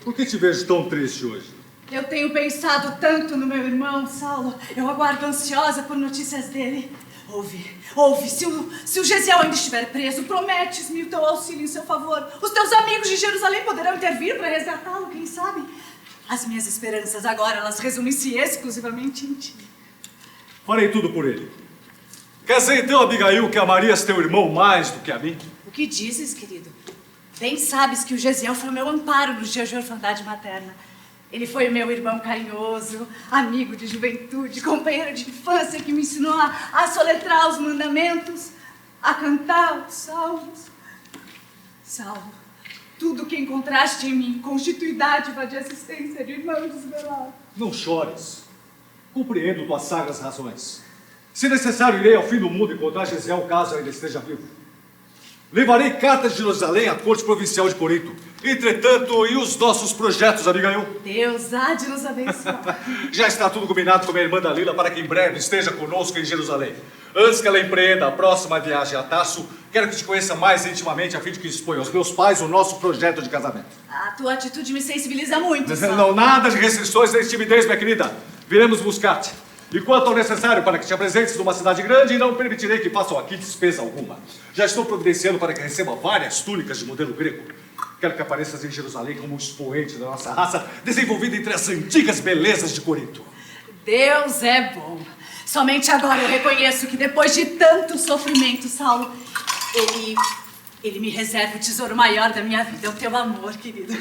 Por que te vejo tão triste hoje? Eu tenho pensado tanto no meu irmão, Saulo. Eu aguardo ansiosa por notícias dele. Ouve, se o Gesiel ainda estiver preso, prometes-me o teu auxílio em seu favor. Os teus amigos de Jerusalém poderão intervir para resgatá-lo, quem sabe? As minhas esperanças agora, elas resumem-se exclusivamente em ti. Farei tudo por ele. Quer dizer então, Abigail, que amarias teu irmão mais do que a mim? O que dizes, querido? Bem sabes que o Gesiel foi o meu amparo nos dias de orfandade materna. Ele foi o meu irmão carinhoso, amigo de juventude, companheiro de infância que me ensinou a soletrar os mandamentos, a cantar os salmos. Saulo, tudo que encontraste em mim constitui dádiva de assistência de irmão desvelado. Não chores. Compreendo tuas sagras razões. Se necessário, irei ao fim do mundo encontrar Gesiel caso ainda esteja vivo. Levarei cartas de Jerusalém à corte provincial de Corinto. Entretanto, e os nossos projetos, Abigail? Deus há de nos abençoar. Já está tudo combinado com minha irmã Dalila para que em breve esteja conosco em Jerusalém. Antes que ela empreenda a próxima viagem a Tarso, quero que te conheça mais intimamente a fim de que exponha aos meus pais o nosso projeto de casamento. A tua atitude me sensibiliza muito, Saulo. Não, nada de restrições nem timidez, minha querida. Viremos buscar-te. E quanto ao necessário para que te apresentes numa cidade grande, não permitirei que façam aqui despesa alguma. Já estou providenciando para que receba várias túnicas de modelo grego. Quero que apareças em Jerusalém como um expoente da nossa raça, desenvolvida entre as antigas belezas de Corinto. Deus é bom. Somente agora eu reconheço que depois de tanto sofrimento, Saulo, ele me reserva o tesouro maior da minha vida, é o teu amor, querido.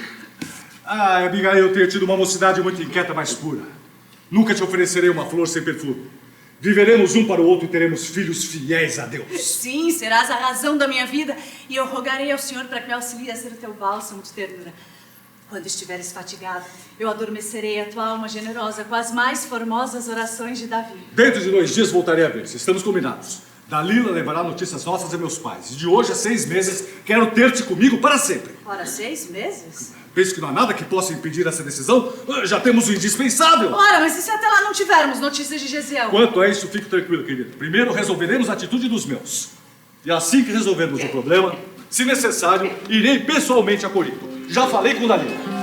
Ah, Abigail, eu tenho tido uma mocidade muito inquieta, mas pura. Nunca te oferecerei uma flor sem perfume. Viveremos um para o outro e teremos filhos fiéis a Deus. Sim, serás a razão da minha vida e eu rogarei ao Senhor para que me auxilie a ser o teu bálsamo de ternura. Quando estiveres fatigado, eu adormecerei a tua alma generosa com as mais formosas orações de Davi. Dentro de 2 dias voltarei a ver-se. Estamos combinados. Dalila levará notícias nossas a meus pais. E de hoje a 6 meses, quero ter-te comigo para sempre. Ora, 6 meses? Penso que não há nada que possa impedir essa decisão. Já temos o indispensável. Ora, mas e se até lá não tivermos notícias de Gesiel? Quanto a isso, fique tranquilo, querido. Primeiro resolveremos a atitude dos meus. E assim que resolvermos o problema, se necessário, irei pessoalmente a Corinto. Já falei com Dalila.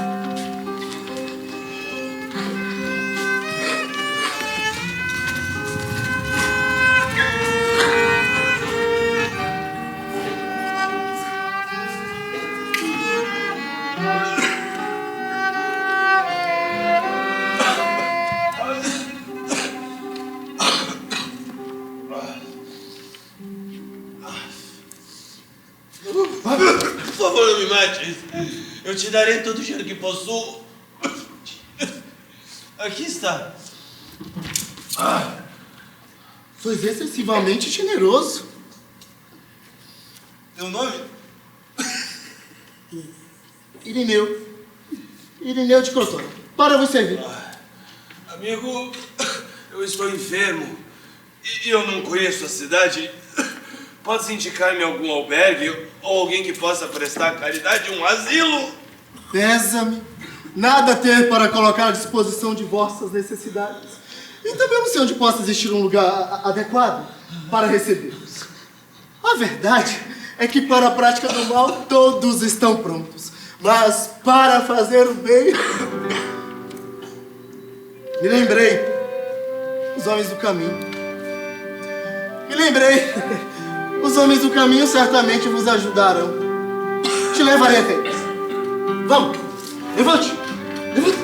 Por favor, não me mate. Eu te darei todo o dinheiro que possuo. Aqui está. Foi excessivamente generoso. Teu nome? Irineu. Irineu de Crotona. Para vos servir. Amigo, eu estou enfermo e eu não conheço a cidade. Podes indicar-me algum albergue ou alguém que possa prestar caridade, um asilo? Pesa-me nada ter para colocar à disposição de vossas necessidades. E também não sei onde possa existir um lugar adequado para recebê-los. A verdade é que para a prática do mal todos estão prontos. Mas para fazer o bem... Me lembrei. Os homens do caminho. Me lembrei. Os homens do caminho certamente vos ajudarão. Te levarei até eles. Vamos. Levante. Levante.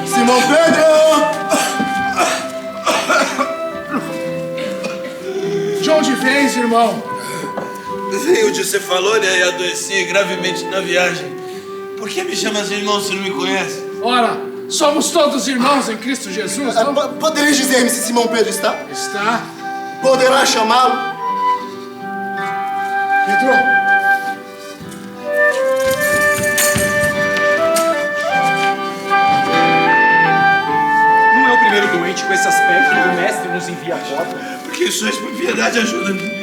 Simão Pedro! De onde vens, irmão? Venho de Cefalônia e adoeci gravemente na viagem. Por que me chamas de irmão se não me conhece? Ora, somos todos irmãos em Cristo Jesus, não? Podereis dizer-me se Simão Pedro está? Está. Poderá chamá-lo? Pedro. Não é o primeiro doente com esse aspecto que o mestre nos envia agora. Porque sois por piedade, ajuda-me.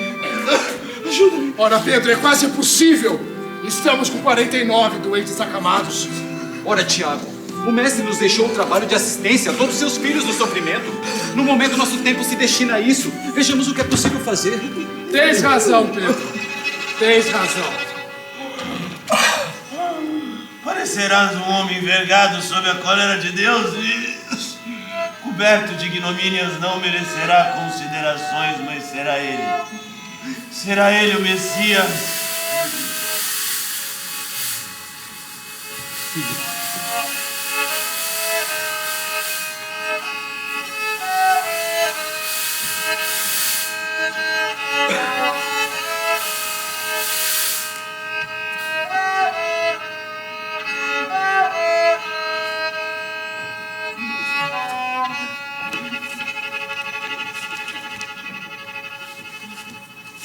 Ajuda-me. Ora, Pedro, é quase impossível. Estamos com 49 doentes acamados. Ora, Tiago, O mestre nos deixou o trabalho de assistência a todos os seus filhos no sofrimento. No momento, nosso tempo se destina a isso. Vejamos o que é possível fazer. Tens razão, Pedro. Tens razão. Parecerás um homem envergado sob a cólera de Deus e, coberto de ignomínias, não merecerá considerações, mas será ele. Será ele o Messias.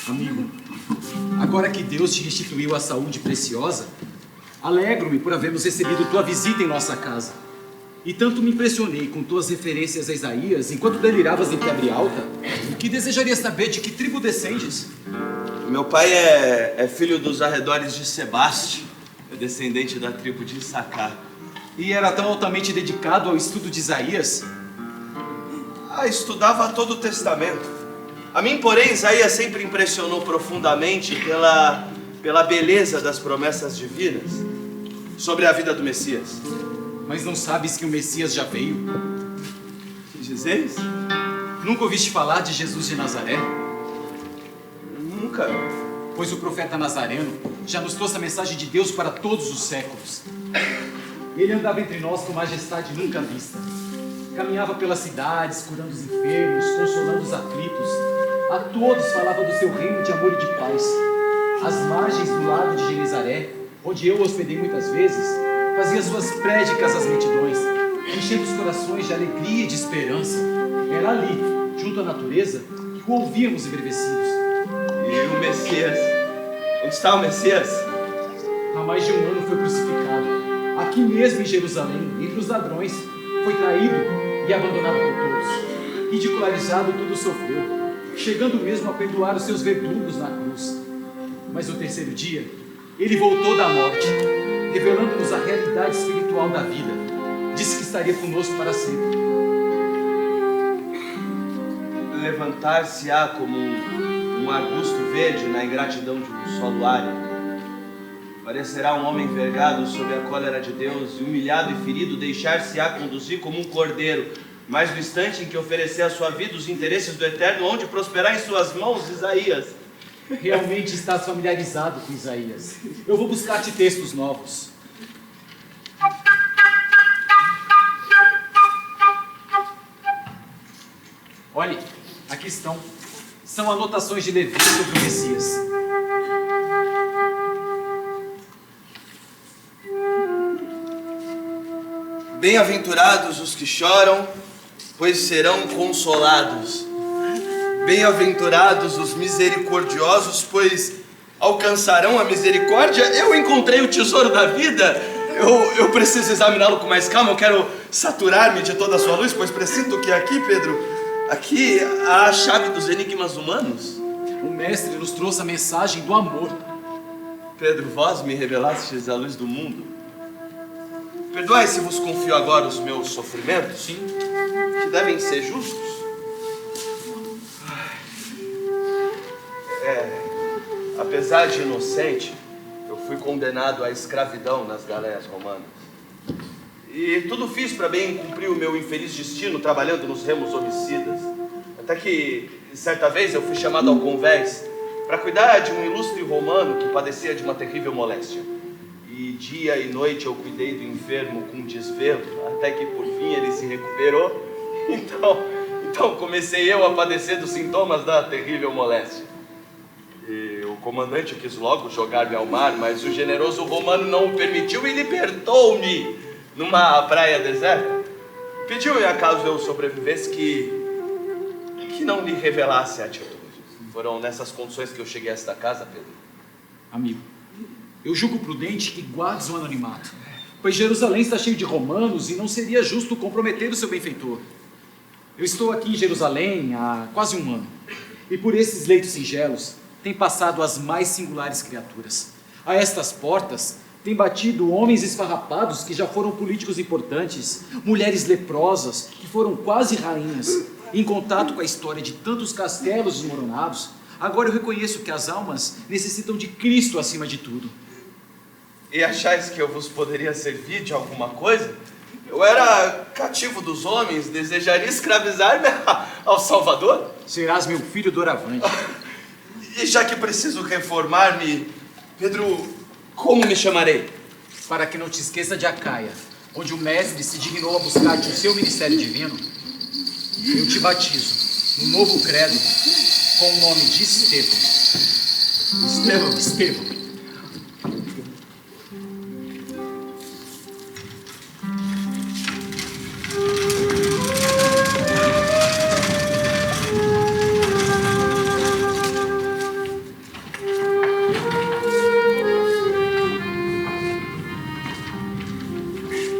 Amigo, agora que Deus te restituiu a saúde preciosa, alegro-me por havermos recebido tua visita em nossa casa. E tanto me impressionei com tuas referências a Isaías, enquanto deliravas em febre alta, que desejaria saber de que tribo descendes. Meu pai é filho dos arredores de Sebaste, é descendente da tribo de Issacar. E era tão altamente dedicado ao estudo de Isaías? Estudava todo o Testamento. A mim, porém, Isaías sempre impressionou profundamente pela beleza das promessas divinas sobre a vida do Messias. Mas não sabes que o Messias já veio? Dizeis? Nunca ouviste falar de Jesus de Nazaré? Nunca. Pois o profeta Nazareno já nos trouxe a mensagem de Deus para todos os séculos. Ele andava entre nós com majestade nunca vista. Caminhava pelas cidades, curando os enfermos, consolando os aflitos. A todos falava do seu reino de amor e de paz. Às margens do lago de Genezaré, onde eu hospedei muitas vezes, fazia suas prédicas às multidões, enchendo os corações de alegria e de esperança. Era ali, junto à natureza, que o ouvíamos embevecidos. E o Messias? Onde está o Messias? Há mais de um ano foi crucificado. Aqui mesmo em Jerusalém, entre os ladrões, foi traído e abandonado por todos. Ridicularizado, tudo sofreu, chegando mesmo a perdoar os seus verdugos na cruz. Mas no terceiro dia, ele voltou da morte, revelando-nos a realidade espiritual da vida. Disse que estaria conosco para sempre. Levantar-se-á como um arbusto verde na ingratidão de um solo árido. Parecerá um homem envergado sob a cólera de Deus e humilhado e ferido deixar-se-á conduzir como um cordeiro, mas no instante em que oferecer a sua vida os interesses do Eterno, onde prosperar em suas mãos, Isaías. Realmente estás familiarizado com Isaías. Eu vou buscar-te textos novos. Olhe, aqui estão. São anotações de Levi sobre o Messias. Bem-aventurados os que choram, pois serão consolados. Bem-aventurados os misericordiosos, pois alcançarão a misericórdia. Eu encontrei o tesouro da vida. Eu preciso examiná-lo com mais calma. Eu quero saturar-me de toda a sua luz, pois presinto que aqui, Pedro, aqui há a chave dos enigmas humanos. O mestre nos trouxe a mensagem do amor. Pedro, vós me revelastes a luz do mundo. Perdoai se vos confio agora os meus sofrimentos, Sim. que devem ser justos. Apesar de inocente, eu fui condenado à escravidão nas galéias romanas. E tudo fiz para bem cumprir o meu infeliz destino trabalhando nos remos homicidas. Até que, certa vez, eu fui chamado ao convés para cuidar de um ilustre romano que padecia de uma terrível moléstia. E dia e noite eu cuidei do enfermo com desvelo, até que por fim ele se recuperou. Então comecei eu a padecer dos sintomas da terrível moléstia. E o comandante quis logo jogar-me ao mar, mas o generoso romano não o permitiu e libertou-me numa praia deserta. Pediu-me, acaso eu sobrevivesse, que não lhe revelasse a atitude. Foram nessas condições que eu cheguei a esta casa, Pedro. Amigo, eu julgo prudente que guardes o anonimato, pois Jerusalém está cheio de romanos e não seria justo comprometer o seu benfeitor. Eu estou aqui em Jerusalém há quase um ano, e por esses leitos singelos têm passado as mais singulares criaturas. A estas portas Tem batido homens esfarrapados que já foram políticos importantes, mulheres leprosas que foram quase rainhas. Em contato com a história de tantos castelos desmoronados, agora eu reconheço que as almas necessitam de Cristo acima de tudo. E achais que eu vos poderia servir de alguma coisa? Eu era cativo dos homens, desejaria escravizar-me ao Salvador? Serás meu filho doravante. E já que preciso reformar-me, Pedro, como me chamarei? Para que não te esqueça de Acaia, onde o mestre se dignou a buscar-te o seu ministério divino, eu te batizo no novo credo com o nome de Estevão. Estevão.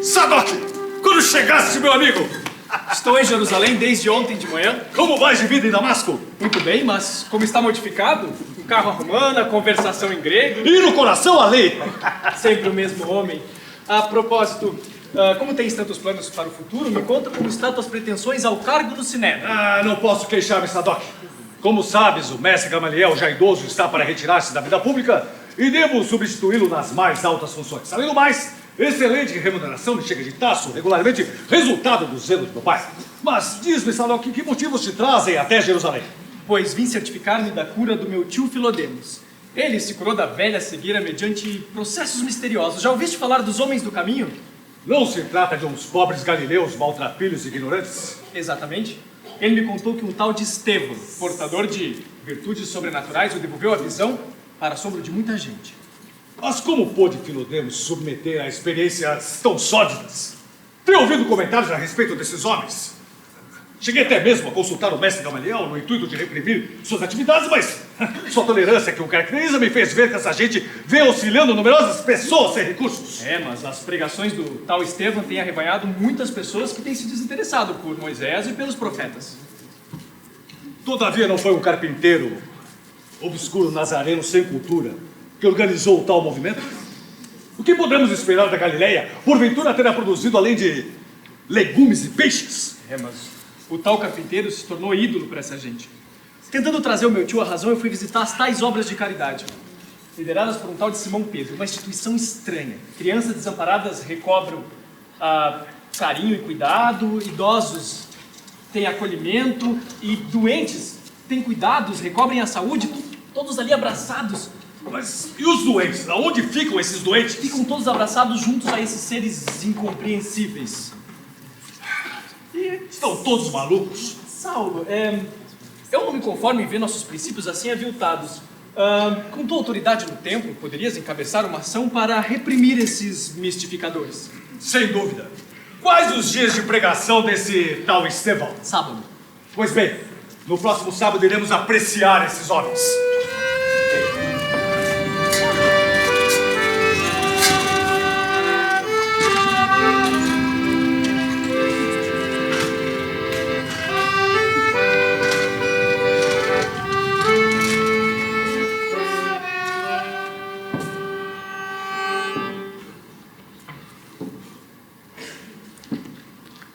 Sadoc, quando chegaste, meu amigo? Estou em Jerusalém desde ontem de manhã. Como vais de vida em Damasco? Muito bem, mas como está modificado? Um carro a romana, conversação em grego. E no coração a lei? Sempre o mesmo homem. A propósito, como tens tantos planos para o futuro, me conta como estão tuas pretensões ao cargo do Sinédrio. Não posso queixar-me, Sadoc. Como sabes, o mestre Gamaliel, já idoso, está para retirar-se da vida pública e devo substituí-lo nas mais altas funções. Além do mais, excelente remuneração me chega de Tasso, regularmente resultado do zelo de meu pai. Mas diz-me, Sadoc, que motivos te trazem até Jerusalém? Pois vim certificar-me da cura do meu tio Filodemos. Ele se curou da velha cegueira mediante processos misteriosos. Já ouviste falar dos homens do caminho? Não se trata de uns pobres galileus maltrapilhos e ignorantes? Exatamente. Ele me contou que um tal de Estevão, portador de virtudes sobrenaturais, o devolveu a visão para assombro de muita gente. Mas como pôde Filodemos submeter a experiências tão sórdidas? Tenho ouvido comentários a respeito desses homens. Cheguei até mesmo a consultar o mestre Gamaliel no intuito de reprimir suas atividades, mas sua tolerância que o caracteriza me fez ver que essa gente vem auxiliando numerosas pessoas sem recursos. Mas as pregações do tal Estevão têm arrebanhado muitas pessoas que têm se desinteressado por Moisés e pelos profetas. Todavia não foi um carpinteiro obscuro nazareno sem cultura que organizou o tal movimento? O que podemos esperar da Galileia? Porventura terá produzido além de legumes e peixes? Mas o tal carpinteiro se tornou ídolo para essa gente. Tentando trazer o meu tio à razão, eu fui visitar as tais obras de caridade, lideradas por um tal de Simão Pedro, uma instituição estranha. Crianças desamparadas recobram carinho e cuidado, idosos têm acolhimento e doentes têm cuidados, recobrem a saúde, todos ali abraçados. Mas e os doentes? Aonde ficam esses doentes? Ficam todos abraçados juntos a esses seres incompreensíveis. Estão todos malucos? Saulo, eu não me conformo em ver nossos princípios assim aviltados. Com tua autoridade no templo, poderias encabeçar uma ação para reprimir esses mistificadores? Sem dúvida. Quais os dias de pregação desse tal Estevão? Sábado. Pois bem, no próximo sábado iremos apreciar esses homens.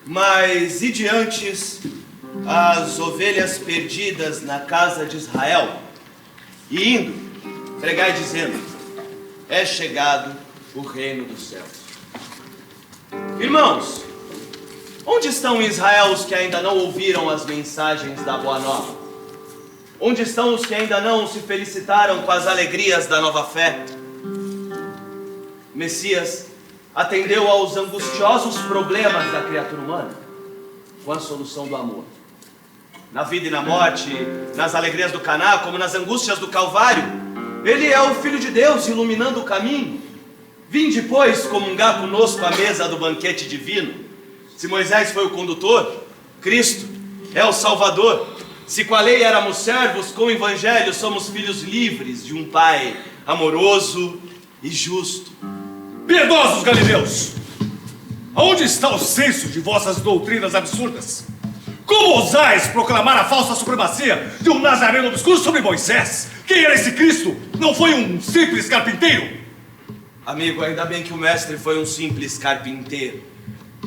Mas e de antes as ovelhas perdidas na casa de Israel? E indo, pregai dizendo, é chegado o reino dos céus. Irmãos, onde estão em Israel os que ainda não ouviram as mensagens da Boa Nova? Onde estão os que ainda não se felicitaram com as alegrias da nova fé? Messias atendeu aos angustiosos problemas da criatura humana com a solução do amor. Na vida e na morte, nas alegrias do Caná, como nas angústias do Calvário, ele é o Filho de Deus iluminando o caminho. Vinde, pois, comungar conosco à mesa do banquete divino. Se Moisés foi o condutor, Cristo é o Salvador. Se com a lei éramos servos, com o Evangelho somos filhos livres de um Pai amoroso e justo. Piedosos galileus! Aonde está o senso de vossas doutrinas absurdas? Como ousais proclamar a falsa supremacia de um nazareno obscuro sobre Moisés? Quem era esse Cristo? Não foi um simples carpinteiro? Amigo, ainda bem que o mestre foi um simples carpinteiro,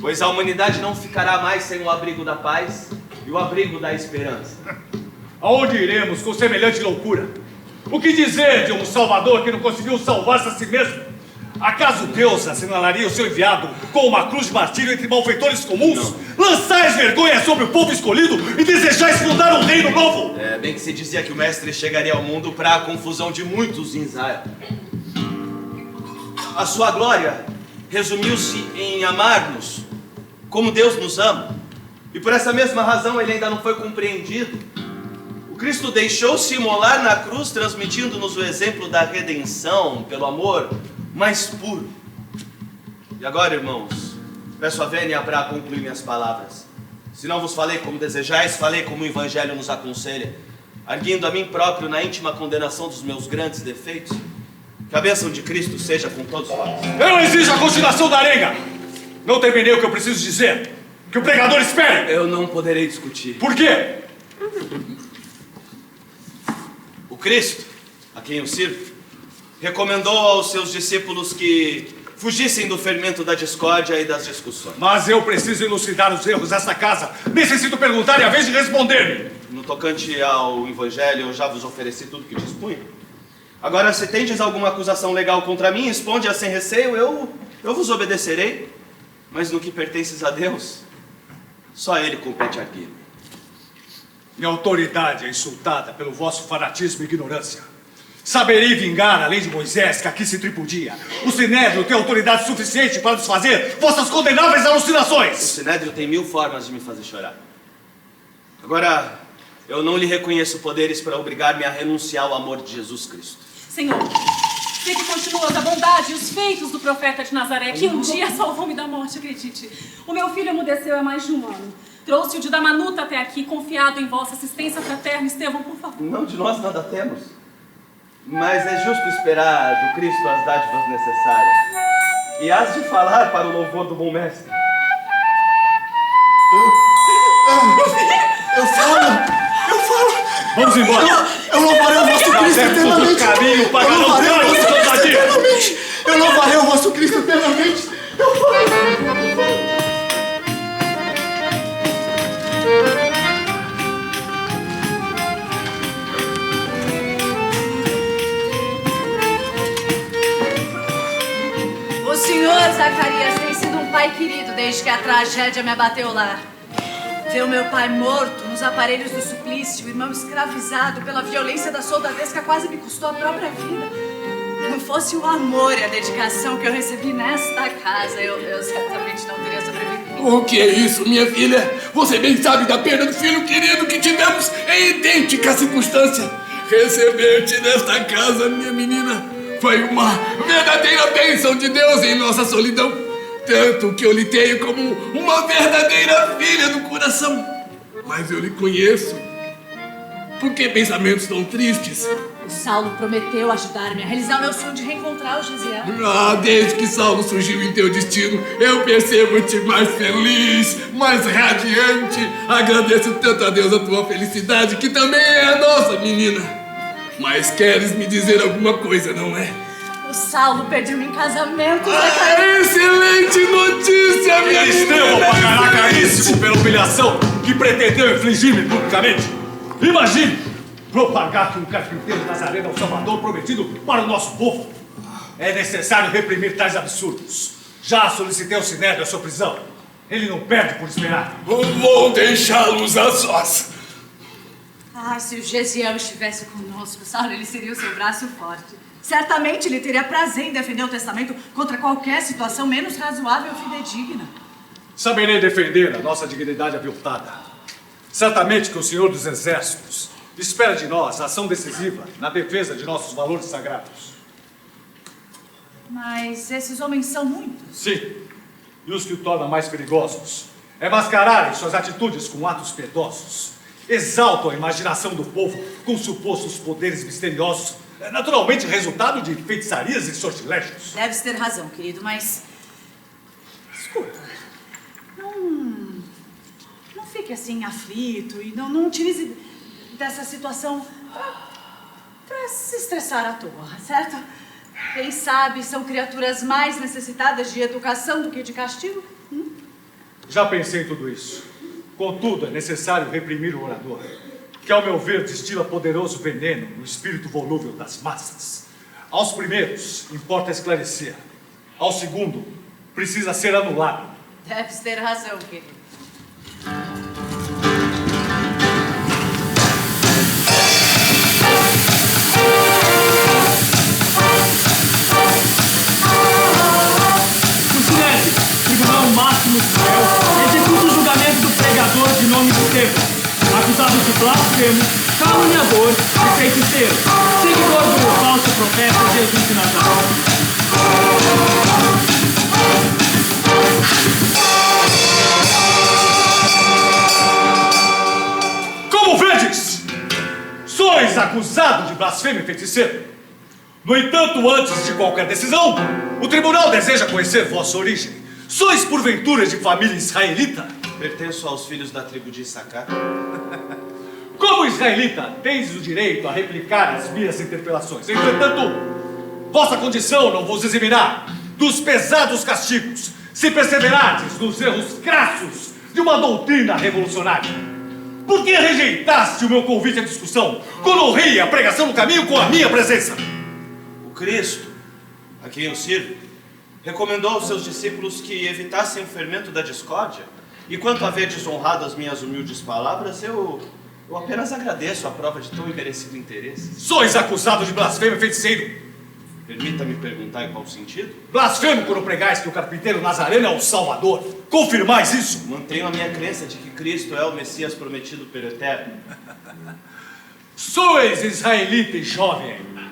pois a humanidade não ficará mais sem o abrigo da paz e o abrigo da esperança. Aonde iremos com semelhante loucura? O que dizer de um Salvador que não conseguiu salvar-se a si mesmo? Acaso Deus assinalaria o seu enviado com uma cruz de martírio entre malfeitores comuns? Não. Lançais vergonha sobre o povo escolhido e desejais fundar um reino novo? É, bem que se dizia que o mestre chegaria ao mundo para a confusão de muitos em Israel. A sua glória resumiu-se em amar-nos como Deus nos ama. E por essa mesma razão ele ainda não foi compreendido. O Cristo deixou-se imolar na cruz, transmitindo-nos o exemplo da redenção pelo amor mais puro. E agora, irmãos, peço a vênia para concluir minhas palavras. Se não vos falei como desejais, falei como o Evangelho nos aconselha, arguindo a mim próprio na íntima condenação dos meus grandes defeitos. Que a bênção de Cristo seja com todos vós. Eu exijo a continuação da arenga! Não terminei o que eu preciso dizer. Que o pregador espere! Eu não poderei discutir. Por quê? O Cristo, a quem eu sirvo, recomendou aos seus discípulos que fugissem do fermento da discórdia e das discussões. Mas eu preciso elucidar os erros desta casa. Necessito perguntar e a vez de responder-me. No tocante ao Evangelho, eu já vos ofereci tudo que dispunha. Agora, se tendes alguma acusação legal contra mim, exponde-a sem receio, eu vos obedecerei. Mas no que pertences a Deus, só a Ele compete arguir. Minha autoridade é insultada pelo vosso fanatismo e ignorância. Saberei vingar a lei de Moisés, que aqui se tripudia. O Sinédrio tem autoridade suficiente para desfazer vossas condenáveis alucinações. O Sinédrio tem 1000 formas de me fazer chorar. Agora, eu não lhe reconheço poderes para obrigar-me a renunciar ao amor de Jesus Cristo. Senhor, sei que continuas a bondade e os feitos do profeta de Nazaré, que um dia salvou-me da morte, acredite. O meu filho emudeceu há mais de um ano. Trouxe-o de Damanuta até aqui, confiado em vossa assistência fraterna. Estevão, por favor. Não de nós nada temos, mas é justo esperar do Cristo as dádivas necessárias. E hás de falar para o louvor do bom mestre. Eu falo! Vamos embora! Eu louvarei o vosso Cristo eternamente! Caminho para Eu louvarei o vosso Cristo não eternamente! Eu louvarei o vosso Cristo eternamente! Eu falo! O senhor Zacarias tem sido um pai querido desde que a tragédia me abateu lá. Ver o meu pai morto nos aparelhos do suplício, o irmão escravizado pela violência da soldadesca quase me custou a própria vida. Não fosse o amor e a dedicação que eu recebi nesta casa, eu certamente não teria sobrevivido. O que é isso, minha filha? Você bem sabe da perda do filho querido que tivemos em idêntica circunstância. Receber-te nesta casa, minha menina, foi uma verdadeira bênção de Deus em nossa solidão. Tanto que eu lhe tenho como uma verdadeira filha do coração. Mas eu lhe conheço. Por que pensamentos tão tristes? O Saulo prometeu ajudar-me a realizar o meu sonho de reencontrar o Gesiel. Ah, desde que Saulo surgiu em teu destino, eu percebo-te mais feliz, mais radiante. Agradeço tanto a Deus a tua felicidade, que também é a nossa, menina. Mas queres me dizer alguma coisa, não é? O Saulo pediu-me em casamento, Excelente notícia, minha Estevão menina! pagará caríssimo pela humilhação que pretendeu infligir-me publicamente. Imagine propagar que um carpinteiro nazareno é o Salvador prometido para o nosso povo. É necessário reprimir tais absurdos. Já solicitei ao Sinédrio a sua prisão. Ele não perde por esperar. Vou deixá-los a sós. Ah, se o Gesiel estivesse conosco, Saulo, ele seria o seu braço forte. Certamente ele teria prazer em defender o testamento contra qualquer situação menos razoável ou fidedigna. Saberei defender a nossa dignidade aviltada. Certamente que o Senhor dos Exércitos espera de nós ação decisiva na defesa de nossos valores sagrados. Mas esses homens são muitos. Sim, e os que o tornam mais perigosos é mascararem suas atitudes com atos piedosos. Exaltam a imaginação do povo com supostos poderes misteriosos, naturalmente resultado de feitiçarias e sortilégios. Deves ter razão, querido, mas... Escuta, não fique assim aflito e não utilize dessa situação pra se estressar à toa, certo? Quem sabe são criaturas mais necessitadas de educação do que de castigo? Já pensei em tudo isso. Contudo, é necessário reprimir o orador, que, ao meu ver, destila poderoso veneno no espírito volúvel das massas. Aos primeiros, importa esclarecer. Ao segundo, precisa ser anulado. Deves ter razão, querido. Curcinese, Tribunal Máximo do Céu, executa o julgamento do pregador de nome do tempo, acusado de blasfemo, caluniador e feiticeiro, seguidor do falso profeta Jesus de Nazaré. Como vedes, sois acusado de blasfêmia e feiticeiro. No entanto, antes de qualquer decisão, o tribunal deseja conhecer vossa origem. Sois, porventura, de família israelita? Pertenço aos filhos da tribo de Issacar. Como israelita, tens o direito a replicar as minhas interpelações. Entretanto, vossa condição não vos eximirá dos pesados castigos, se perseverardes nos erros crassos de uma doutrina revolucionária. Por que rejeitaste o meu convite à discussão, quando honrei a pregação no caminho com a minha presença? O Cristo, a quem eu sirvo, recomendou aos seus discípulos que evitassem o fermento da discórdia. E quanto a haver desonrado as minhas humildes palavras, eu apenas agradeço a prova de tão imerecido interesse. Sois acusado de blasfêmia e feiticeiro. Permita-me perguntar em qual sentido? Blasfemo quando pregais que o carpinteiro Nazareno é o Salvador. Confirmais isso? Mantenho a minha crença de que Cristo é o Messias prometido pelo Eterno. Sois israelita e jovem ainda.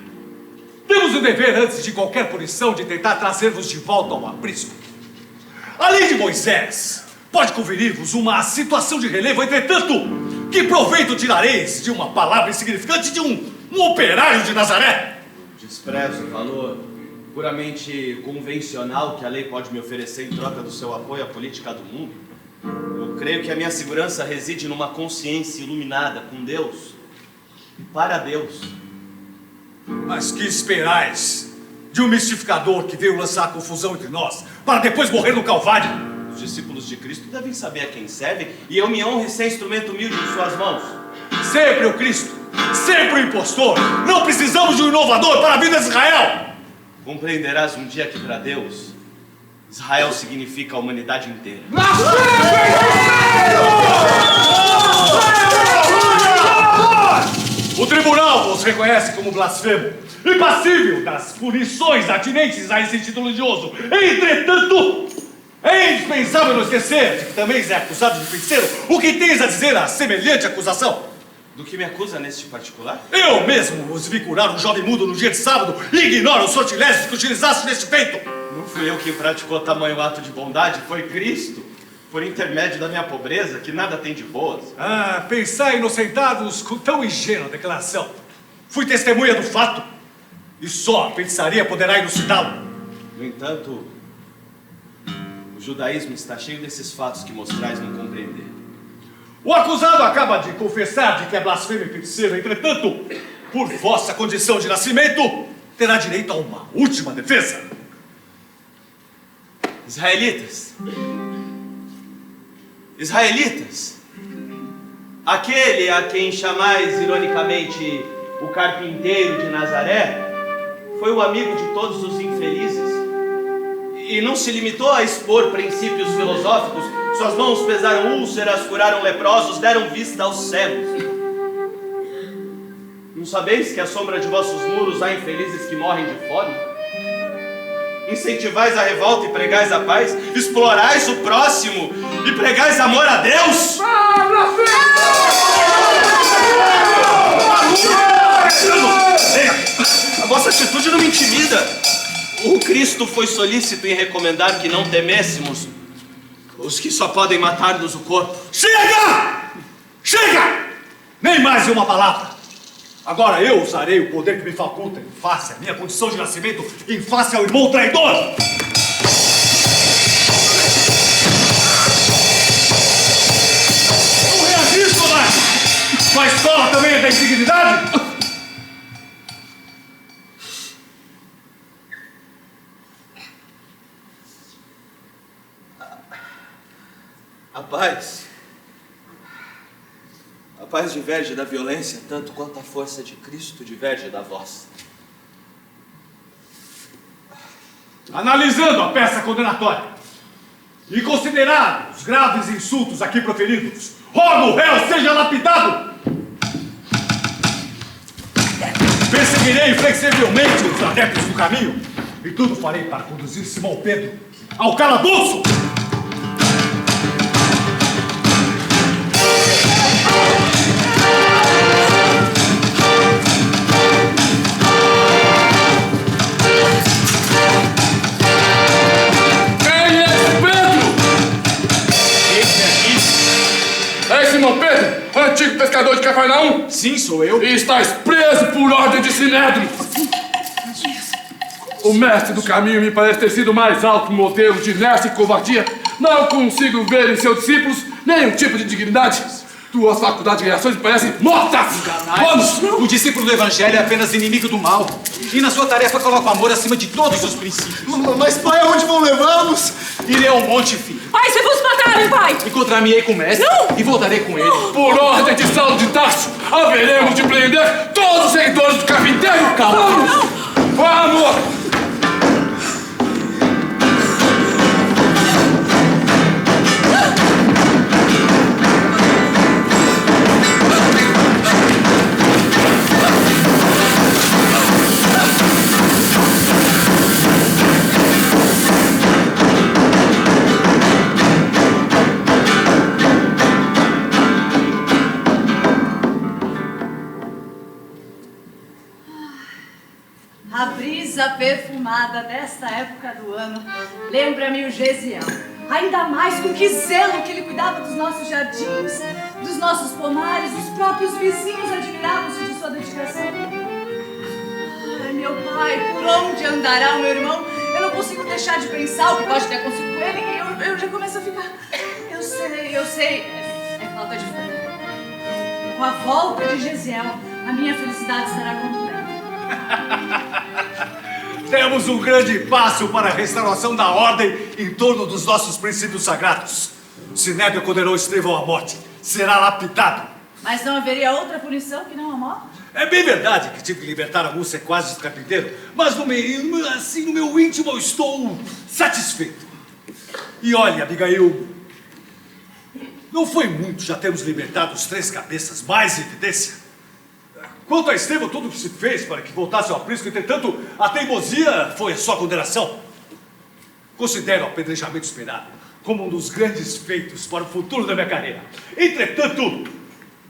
Temos o dever, antes de qualquer punição, de tentar trazer-vos de volta ao aprisco. A lei de Moisés pode conferir-vos uma situação de relevo, entretanto, que proveito tirareis de uma palavra insignificante de um operário de Nazaré? Desprezo o valor puramente convencional que a lei pode me oferecer em troca do seu apoio à política do mundo. Eu creio que a minha segurança reside numa consciência iluminada com Deus e para Deus. Mas que esperais de um mistificador que veio lançar confusão entre nós, para depois morrer no Calvário? Os discípulos de Cristo devem saber a quem servem, e eu me honro em ser instrumento humilde em suas mãos. Sempre o Cristo, sempre o impostor. Não precisamos de um inovador para a vida de Israel. Compreenderás um dia que para Deus, Israel significa a humanidade inteira. O tribunal vos reconhece como blasfemo e passível das punições atinentes a esse título religioso. Entretanto, é indispensável não esquecer de que também é acusado de feiticeiro. O que tens a dizer a semelhante acusação? Do que me acusa neste particular? Eu mesmo os vi curar um jovem mudo no dia de sábado e ignoro os sortilégios que utilizaste neste feito. Não fui eu quem praticou tamanho ato de bondade, foi Cristo, por intermédio da minha pobreza, que nada tem de boas. Ah, pensai inocentados com tão ingênua declaração. Fui testemunha do fato, e só a feitiçaria poderá elucidá-lo. No entanto, o judaísmo está cheio desses fatos que mostrais não compreender. O acusado acaba de confessar de que é blasfêmio e feiticeiro. Entretanto, por vossa condição de nascimento, terá direito a uma última defesa. Israelitas! Israelitas! Aquele a quem chamais ironicamente o carpinteiro de Nazaré foi o amigo de todos os infelizes e não se limitou a expor princípios filosóficos. Suas mãos pesaram úlceras, curaram leprosos, deram vista aos cegos. Não sabeis que à sombra de vossos muros há infelizes que morrem de fome? Incentivais a revolta e pregais a paz? Explorais o próximo e pregais amor a Deus? A vossa atitude não me intimida. O Cristo foi solícito em recomendar que não temêssemos os que só podem matar-nos o corpo. Chega! Chega! Nem mais uma palavra. Agora eu usarei o poder que me faculta em face à minha condição de nascimento, em face ao irmão traidor. Não reagis, comadre! Sua escola também é da indignidade? A paz diverge da violência tanto quanto a força de Cristo diverge da vossa. Analisando a peça condenatória e considerados os graves insultos aqui proferidos, rogo o réu seja lapidado. Perseguirei inflexivelmente os adeptos do caminho e tudo farei para conduzir Simão Pedro ao calabouço. Simão Pedro, antigo pescador de Cafarnaum? Sim, sou eu. E estás preso por ordem de Sinédrio. O mestre do caminho me parece ter sido o mais alto modelo de inércia e covardia. Não consigo ver em seus discípulos nenhum tipo de dignidade. Tuas faculdades de reações me parecem mortas. Vamos! O discípulo do Evangelho é apenas inimigo do mal. E na sua tarefa coloca o amor acima de todos os princípios. Mas, pai, aonde vão levá-los? Irei ao monte, filho. Pai, se vos matarem, pai! Encontrar-me-ei com o mestre e voltarei com ele. Por ordem de Saulo de Tarso, haveremos de prender todos os seguidores do carpinteiro. Calma. Vamos! A brisa perfumada desta época do ano lembra-me o Gesiel. Ainda mais com que zelo que ele cuidava dos nossos jardins, dos nossos pomares. Os próprios vizinhos admiravam-se de sua dedicação. Ai, meu pai, por onde andará o meu irmão? Eu não consigo deixar de pensar o que pode ter acontecido com ele e eu já começo a ficar... Eu sei, é falta de fé. Com a volta de Gesiel, a minha felicidade estará completa. Temos um grande passo para a restauração da ordem em torno dos nossos princípios sagrados. O Sinédrio condenou Estevão à morte. Será lapidado. Mas não haveria outra punição que não a morte? É bem verdade que tive que libertar alguns sequazes do carpinteiro, mas no meu íntimo eu estou satisfeito. E olha, Abigail, não foi muito já termos libertado os 3 cabeças mais em evidência. Quanto a Estevão, tudo se fez para que voltasse ao aprisco, entretanto, a teimosia foi a sua condenação. Considero o apedrejamento esperado como um dos grandes feitos para o futuro da minha carreira. Entretanto,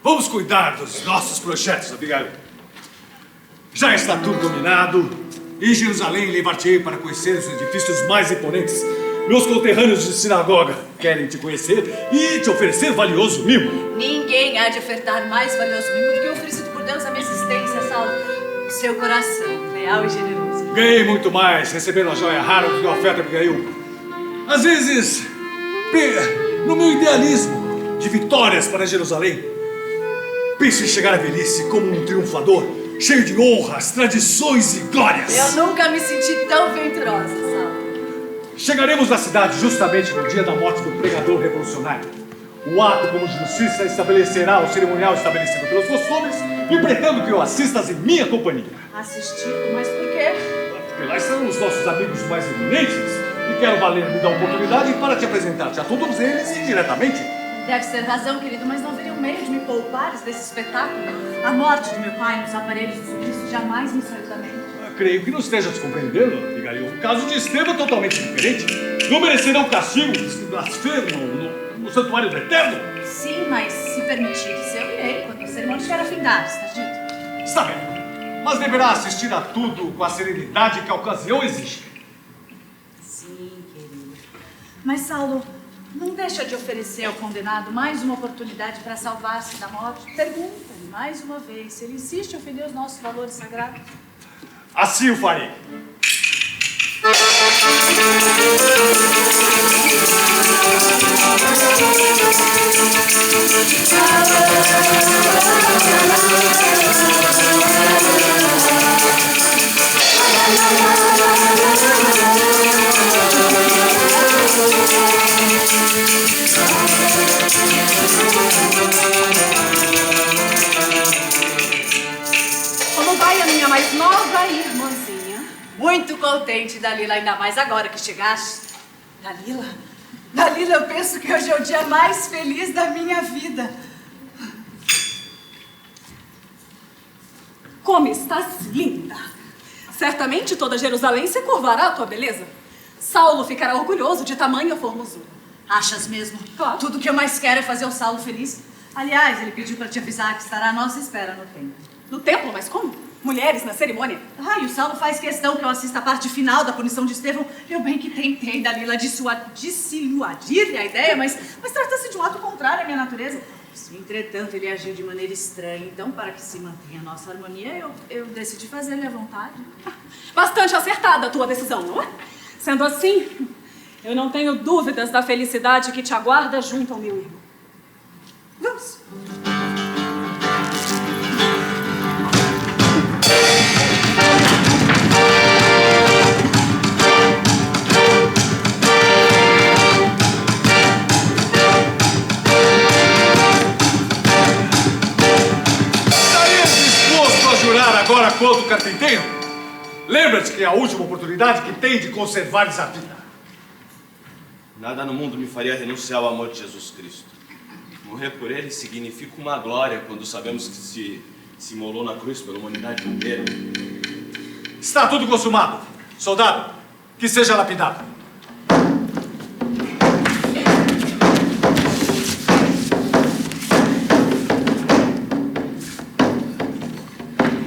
vamos cuidar dos nossos projetos, Abigail. Já está tudo dominado. Em Jerusalém, levar-te-ei para conhecer os edifícios mais imponentes. Meus conterrâneos de sinagoga querem te conhecer e te oferecer valioso mimo. Ninguém há de ofertar mais valioso mimo do que o oferecido por Deus a minha existência, Saulo. Seu coração, leal e generoso. Ganhei muito mais recebendo a joia rara do que a oferta, Abigail. Às vezes, no meu idealismo de vitórias para Jerusalém, penso em chegar à velhice como um triunfador, cheio de honras, tradições e glórias. Eu nunca me senti tão venturosa, Saulo. Chegaremos na cidade justamente no dia da morte do pregador revolucionário. O ato como justiça estabelecerá o cerimonial estabelecido pelos costumes e pretendo que eu assistas em minha companhia. Assistir? Mas por quê? Porque lá estão os nossos amigos mais eminentes e quero valer-me da oportunidade para te apresentar-te a todos eles indiretamente. Deve ter razão, querido, mas não haveria um meio de me poupares desse espetáculo? A morte de meu pai nos aparelhos de suplício jamais me saiu da mente. Creio que não estejas compreendendo, Abigail. O caso de Estevão é totalmente diferente. Não merecerão castigo os que blasfemam no santuário do Eterno. Sim, mas se permitires, eu irei quando o sermão estiver afindado, está dito? Está bem, mas deverá assistir a tudo com a serenidade que a ocasião exige. Sim, querido. Mas, Saulo, não deixa de oferecer ao condenado mais uma oportunidade para salvar-se da morte. Pergunta-lhe mais uma vez se ele insiste em ofender os nossos valores sagrados. Assim o farei. muito contente, Dalila, ainda mais agora que chegaste. Dalila, eu penso que hoje é o dia mais feliz da minha vida. Como estás linda! Certamente toda Jerusalém se curvará à tua beleza. Saulo ficará orgulhoso de tamanha formosura. Achas mesmo? Claro. Tudo que eu mais quero é fazer o Saulo feliz. Aliás, ele pediu para te avisar que estará à nossa espera no templo. No templo? Mas como? Mulheres na cerimônia? E o Saulo faz questão que eu assista a parte final da punição de Estevão. Eu bem que tentei, Dalila, dissuadir-lhe a ideia, mas trata-se de um ato contrário à minha natureza. Entretanto, ele agiu de maneira estranha. Então, para que se mantenha a nossa harmonia, eu decidi fazer-lhe à vontade. Bastante acertada a tua decisão, não é? Sendo assim, eu não tenho dúvidas da felicidade que te aguarda junto ao meu irmão. Vamos. Agora contra o carpinteiro? Lembra-te que é a última oportunidade que tem de conservares a vida. Nada no mundo me faria renunciar ao amor de Jesus Cristo. Morrer por ele significa uma glória quando sabemos que se imolou na cruz pela humanidade inteira. Está tudo consumado. Soldado, que seja lapidado.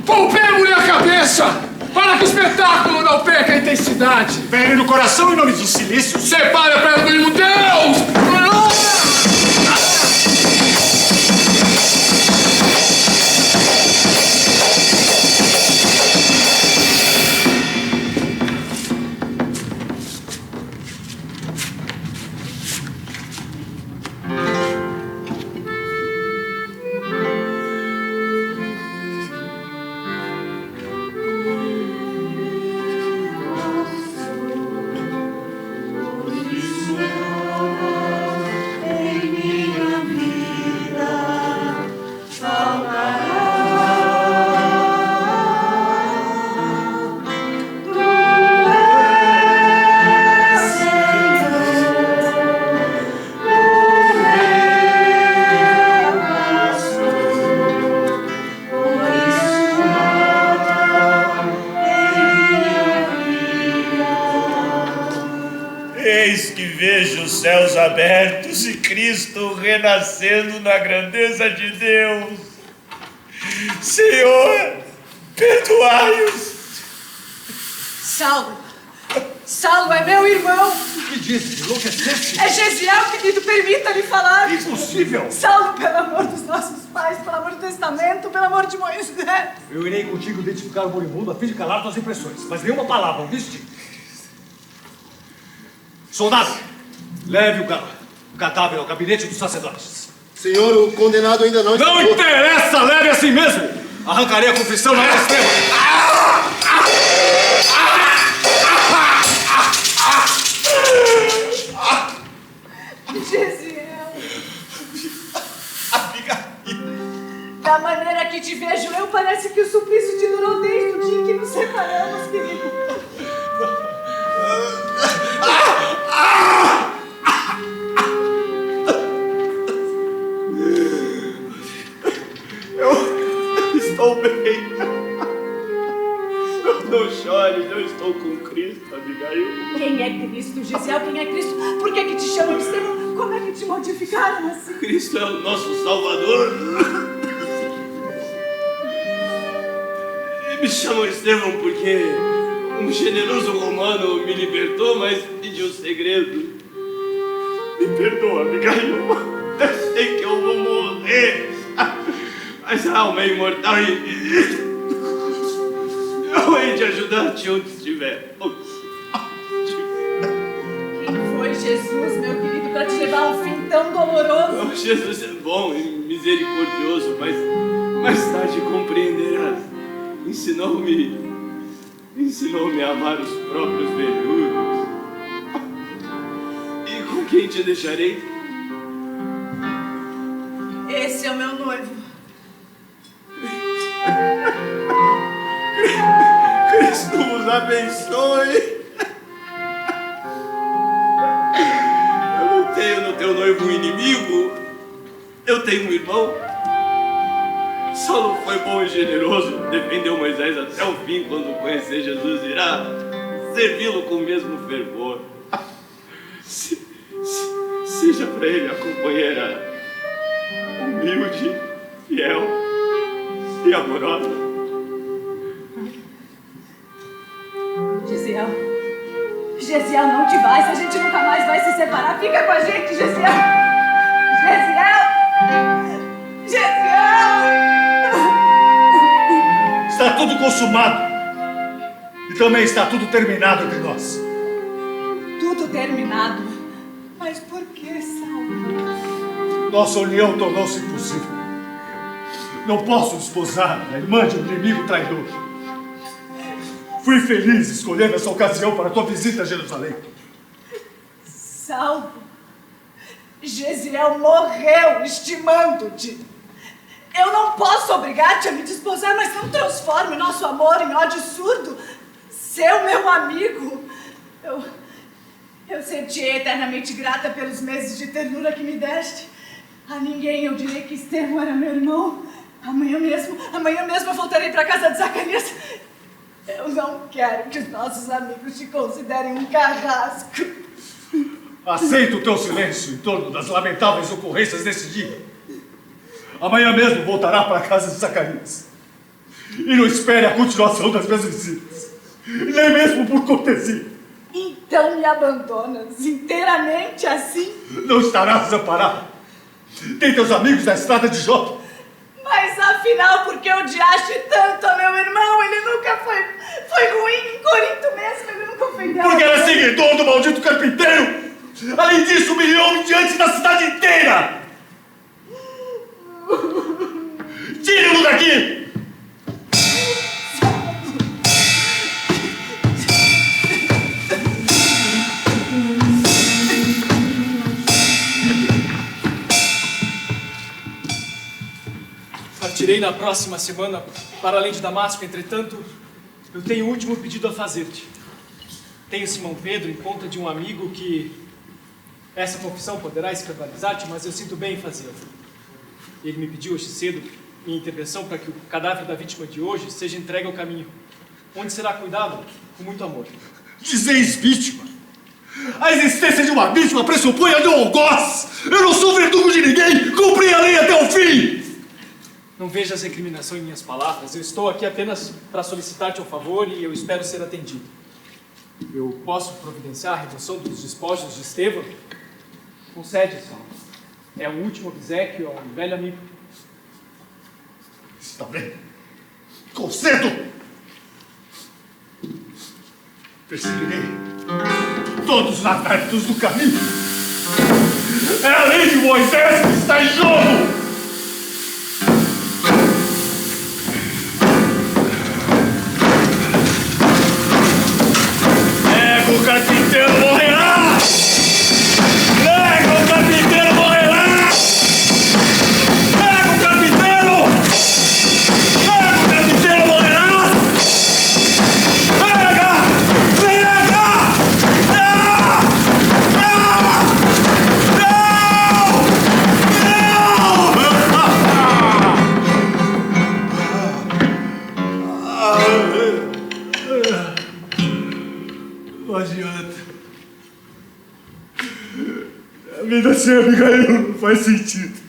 Golpemos-lhe a cabeça, para que o espetáculo não perca a intensidade. Pele no coração em nome de silício. Separe a pedra do irmão Deus! Céus abertos e Cristo renascendo na grandeza de Deus. Senhor, perdoai-os. Saulo é meu irmão. Que diz? Enlouqueceste? É Gesiel, querido, permita-lhe falar. Impossível. Saulo, pelo amor dos nossos pais, pelo amor do testamento, pelo amor de Moisés. Eu irei contigo identificar o moribundo a fim de calar tuas impressões, mas nenhuma palavra, ouviste? Soldado, leve o cadáver ao gabinete dos sacerdotes. Senhor, o condenado ainda não está... Não interessa, leve assim mesmo! Arrancarei a confissão na hora extrema. Gesiel. Da maneira que te vejo eu, parece que o suplício te durou desde o dia em que nos separamos, querido. Eu estou bem. Não chore, eu estou com Cristo, Abigail. Quem é Cristo, Gesiel? Quem é Cristo? Por que te chamam de Estevão? Como é que te modificaram assim? Cristo é o nosso Salvador. E me chamam Estevão porque um generoso romano me libertou, mas pediu segredo. Me perdoa, Abigail. Eu sei que eu vou morrer, mas a alma é imortal e eu hei de ajudar-te onde estiver. Quem foi Jesus, meu querido, para te levar a um fim tão doloroso? Jesus é bom e misericordioso, mas mais tarde compreenderás. Ensinou-me a amar os próprios velhudos. E com quem te deixarei? Esse é o meu noivo. Cristo vos abençoe. abençoe. Eu não tenho no teu noivo um inimigo. Eu tenho um irmão. Saulo foi bom e generoso, defendeu Moisés até o fim. Quando conhecer Jesus, irá servi-lo com o mesmo fervor. Seja para ele a companheira humilde, fiel e amorosa. Gesiel, não te vais, a gente nunca mais vai se separar. Fica com a gente, Gesiel. Gesiel! Está tudo consumado. E também está tudo terminado entre nós. Tudo terminado. Mas por que, Saulo? Nossa união tornou-se impossível. Não posso esposar a irmã de um inimigo traidor. Fui feliz escolhendo essa ocasião para a tua visita a Jerusalém. Saulo, Gesiel morreu estimando-te. Eu não posso obrigar-te a me desposar, mas não transforme nosso amor em ódio surdo. Seu meu amigo, eu ser-te-ei eternamente grata pelos meses de ternura que me deste. A ninguém eu direi que Estevão era meu irmão. Amanhã mesmo eu voltarei para a casa de Zacarias. Eu não quero que os nossos amigos te considerem um carrasco. Aceito o teu silêncio em torno das lamentáveis ocorrências desse dia. Amanhã mesmo voltará para a casa de Zacarias. E não espere a continuação das minhas visitas. Nem mesmo por cortesia. Então me abandonas inteiramente assim? Não estarás desamparado. Tem teus amigos na estrada de Jope. Mas afinal, por que odiaste tanto a meu irmão? Ele nunca foi ruim em Corinto mesmo, ele nunca ofendeu. Porque era seguidor do maldito carpinteiro. Além disso, humilhou-me diante da cidade inteira. Tire-o daqui! Partirei na próxima semana para além de Damasco. Entretanto, eu tenho um último pedido a fazer-te. Tenho Simão Pedro em conta de um amigo que essa confissão poderá escandalizar-te, mas eu sinto bem em fazê-lo. Ele me pediu hoje cedo minha intervenção para que o cadáver da vítima de hoje seja entregue ao caminho, onde será cuidado com muito amor. Dizeis vítima? A existência de uma vítima pressupõe a de um algoz. Eu não sou verdugo de ninguém. Cumpri a lei até o fim. Não vejas recriminação em minhas palavras. Eu estou aqui apenas para solicitar-te um favor e eu espero ser atendido. Eu posso providenciar a remoção dos despojos de Estevão? Concede, Saulo. É o último obséquio a um velho amigo. Está bem. Concedo. Perseguirei todos os adeptos do caminho. É a lei de Moisés que está em jogo. O carpinteiro morrerá! Nega, o carpinteiro morrerá! Nega, o carpinteiro! Nega, o carpinteiro morrerá! Nega! Nega! Não adianta. A vida sem Abigail não faz sentido.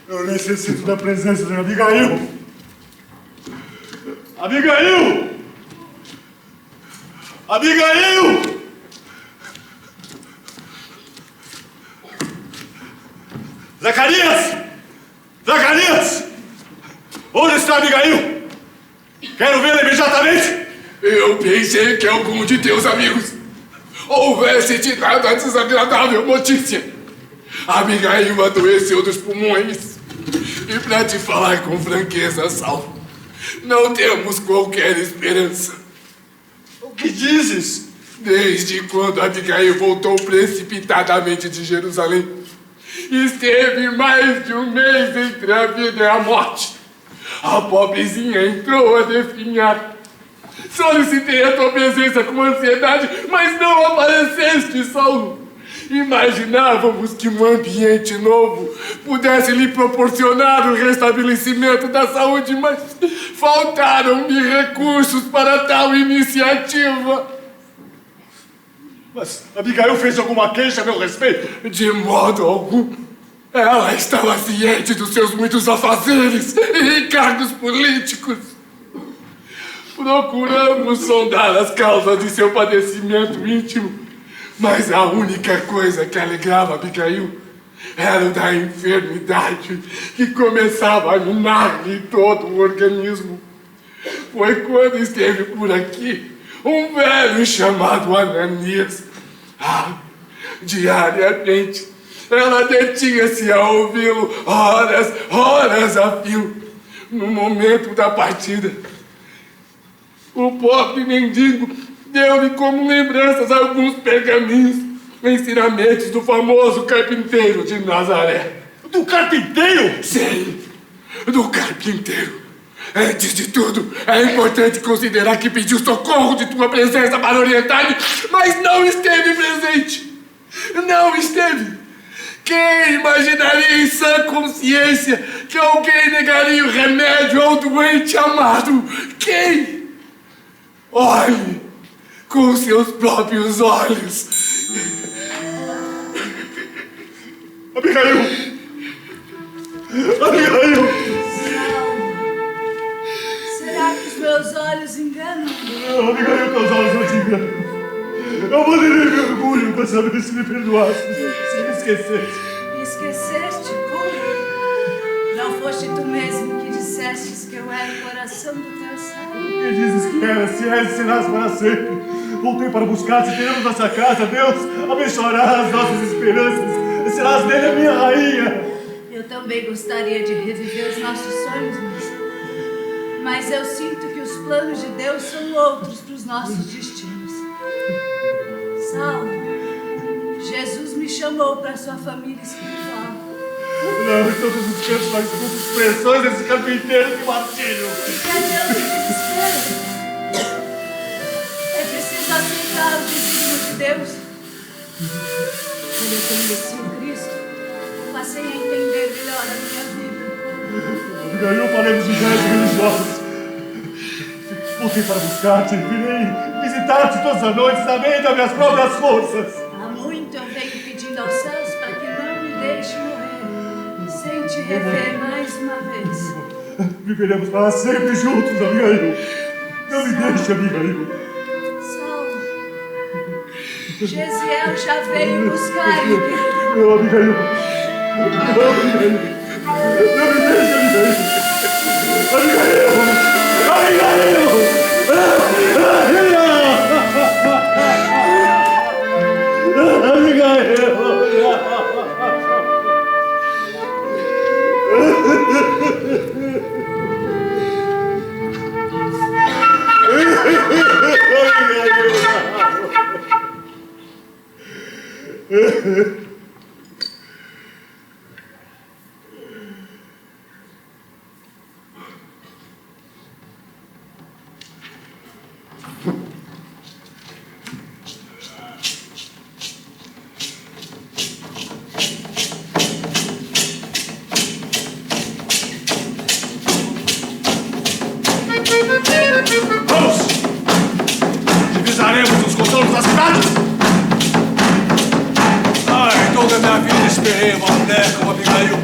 Eu necessito da presença de Abigail. Abigail! Abigail! Zacarias! Zacarias! Onde está Abigail? Quero vê-la imediatamente! Eu pensei que algum de teus amigos houvesse te dado a desagradável notícia. Abigail adoeceu dos pulmões. E para te falar com franqueza, Saulo, não temos qualquer esperança. O que dizes? Desde quando Abigail voltou precipitadamente de Jerusalém, esteve mais de um mês entre a vida e a morte. A pobrezinha entrou a definhar. Solicitei a tua presença com ansiedade, mas não apareceste, Saulo. Imaginávamos que um ambiente novo pudesse lhe proporcionar o restabelecimento da saúde, mas faltaram-me recursos para tal iniciativa. Mas Abigail fez alguma queixa a meu respeito? De modo algum. Ela estava ciente dos seus muitos afazeres e encargos políticos. Procuramos sondar as causas de seu padecimento íntimo, mas a única coisa que alegrava Abigail era o da enfermidade que começava a minar-lhe todo o organismo. Foi quando esteve por aqui um velho chamado Ananias. Diariamente ela detinha-se a ouvi-lo horas a fio. No momento da partida, o pobre mendigo deu-lhe como lembranças alguns pergaminhos, ensinamentos do famoso carpinteiro de Nazaré. Do carpinteiro? Sim, do carpinteiro. Antes de tudo, é importante considerar que pediu socorro de tua presença para orientar-me, mas não esteve presente. Não esteve. Quem imaginaria em sã consciência que alguém negaria o remédio ao doente amado? Quem? Olhe com seus próprios olhos. Abigail! Abigail! Será que os meus olhos enganam? Não, Abigail, teus olhos não te enganam. Eu mandarei meu orgulho para saber se me perdoaste, se me esqueceste. Me esqueceste? Como? Não foste tu mesmo que dissestes que eu era o coração do teu servo? Que dizes que era, se és, serás para sempre. Voltei para buscar-te, teremos nossa casa, Deus abençoará as nossas esperanças. Serás dele a minha rainha. Eu também gostaria de reviver os nossos sonhos, mas eu sinto que os planos de Deus são outros para os nossos destinos. Saulo, Jesus me chamou para sua família espiritual. Não, em todos os cantos nós escuto expressões desse carpinteiro de martírio. Cadê o desespero? É preciso aceitar o desígnio de Deus. Quando eu conheci o Cristo, passei a entender melhor a minha vida. Abigail, faremos ideias religiosas. Voltei para buscar-te, virei visitar-te todas as noites, também das minhas próprias forças. Há muito eu venho pedindo aos céus para que não me deixe morrer, sem te rever mais uma vez. Viveremos para sempre juntos, Abigail. Não me deixe, Abigail. Saulo, Gesiel já veio buscar-me, querido. Não, Abigail. Não, Abigail. Não me deixe, Abigail. Abigail! Abigail! Vamos! Divisaremos os contornos da cidade! Toda a minha vida esperei uma mulher como Abigail.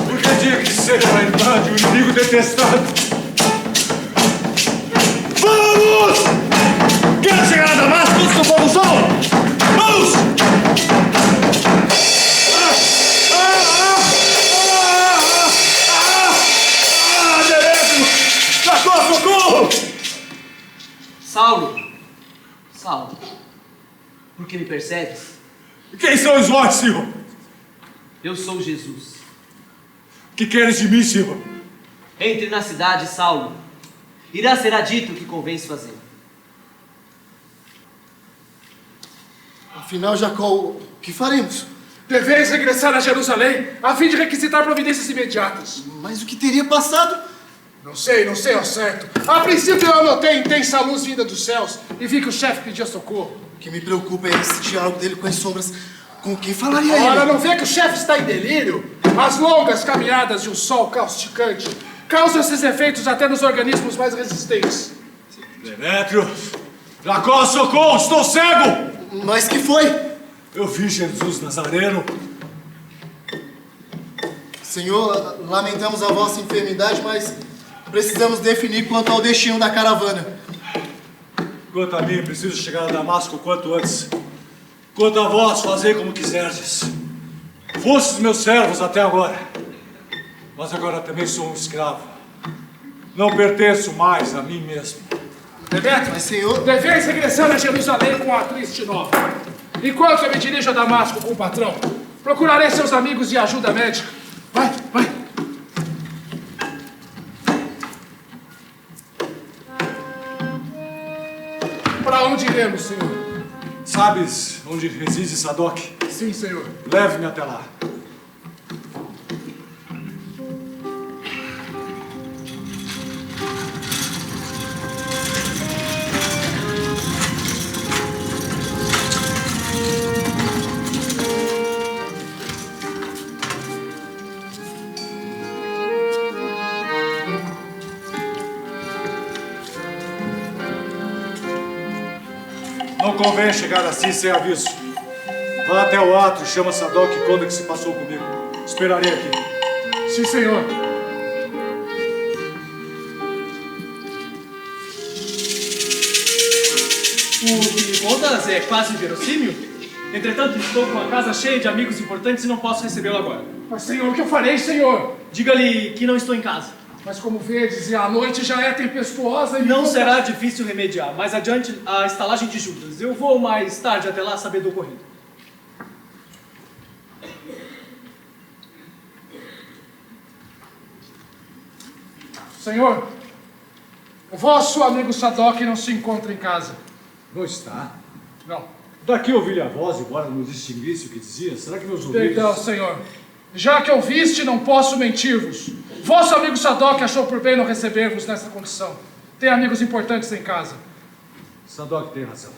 Porque tinha que ser a irmã de um inimigo detestado. Vamos! Quero chegar a Damasco com o povo sol! Vamos! Socorro! Saulo, por que me persegues? Quem são os vós, Senhor? Eu sou Jesus. O que queres de mim, Senhor? Entre na cidade, Saulo. Irá será dito o que convém fazer. Afinal, Jacó, o que faremos? Deveis regressar a Jerusalém, a fim de requisitar providências imediatas. Mas o que teria passado? Não sei ao certo. A princípio eu anotei intensa luz vinda dos céus e vi que o chefe pedia socorro. O que me preocupa é esse diálogo dele com as sombras. Com quem falaria ele? Ora, não vê que o chefe está em delírio? As longas caminhadas de um sol causticante causam esses efeitos até nos organismos mais resistentes. Demétrio! Jacó, socorro! Estou cego! Mas que foi? Eu vi Jesus Nazareno. Senhor, lamentamos a vossa enfermidade, mas precisamos definir quanto ao destino da caravana. Quanto a mim, preciso chegar a Damasco o quanto antes. Quanto a vós, fazei como quiserdes. Fostes meus servos até agora, mas agora também sou um escravo. Não pertenço mais a mim mesmo. Demétrio, Mas, senhor... deveis regressar a Jerusalém com a triste nova. Enquanto eu me dirijo a Damasco com o patrão, procurarei seus amigos de ajuda médica. Vai, vai. Para onde iremos, senhor? Sabes onde reside Sadoc? Sim, senhor. Leve-me até lá. Não convém chegar assim sem aviso. Vá até o átrio e chama Sadoc e conta o que se passou comigo. Esperarei aqui. Sim, senhor. O que me contas é quase verossímil? Entretanto, estou com a casa cheia de amigos importantes e não posso recebê-lo agora. Mas, senhor, o que eu farei, senhor? Diga-lhe que não estou em casa. Mas como vedes, a noite já é tempestuosa e... Não será difícil remediar. Mais adiante, a estalagem de Judas. Eu vou mais tarde até lá saber do ocorrido. Senhor, o vosso amigo Sadoc não se encontra em casa. Não está? Não. Daqui ouvi a voz, embora não distinguisse o que dizia. Será que meus ouvidos... Então, senhor, já que ouviste, não posso mentir-vos. Vosso amigo Sadoc achou por bem não receber-vos nessa condição. Tem amigos importantes em casa. Sadoc tem razão.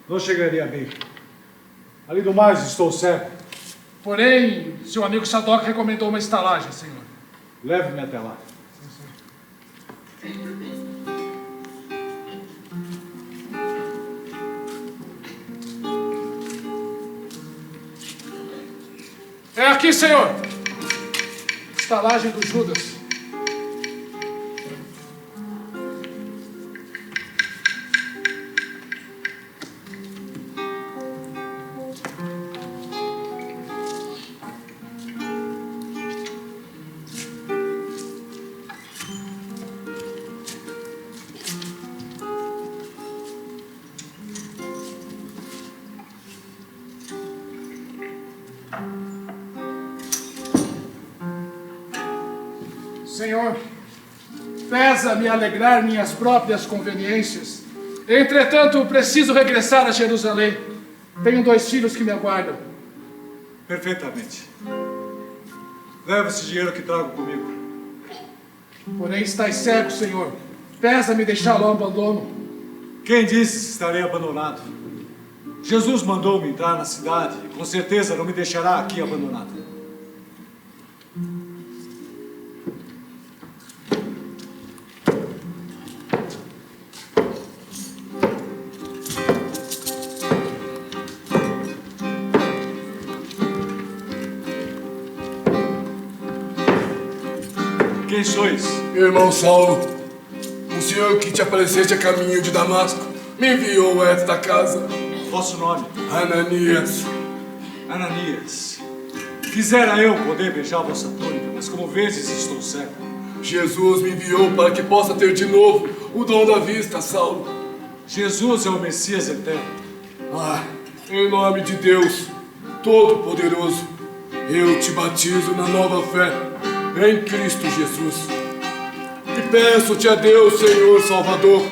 Não chegaria bem. Além do mais, estou cego. Porém, seu amigo Sadoc recomendou uma estalagem, senhor. Leve-me até lá. É aqui, senhor. Estalagem do Judas. Senhor, pesa-me alegrar minhas próprias conveniências. Entretanto, preciso regressar a Jerusalém. Tenho 2 filhos que me aguardam. Perfeitamente. Leve esse dinheiro que trago comigo. Porém, estás cego, Senhor. Pesa-me deixá-lo ao abandono. Quem disse que estarei abandonado? Jesus mandou-me entrar na cidade e com certeza não me deixará aqui abandonado. Quem sois? Irmão Saulo, o senhor que te apareceste a caminho de Damasco me enviou a esta casa. Vosso nome? Ananias. Ananias. Quisera eu poder beijar vossa túnica, mas como vezes estou cego. Jesus me enviou para que possa ter de novo o dom da vista, Saulo. Jesus é o Messias eterno. Ah, em nome de Deus Todo-Poderoso, eu te batizo na nova fé em Cristo Jesus. E peço-te a Deus, Senhor Salvador,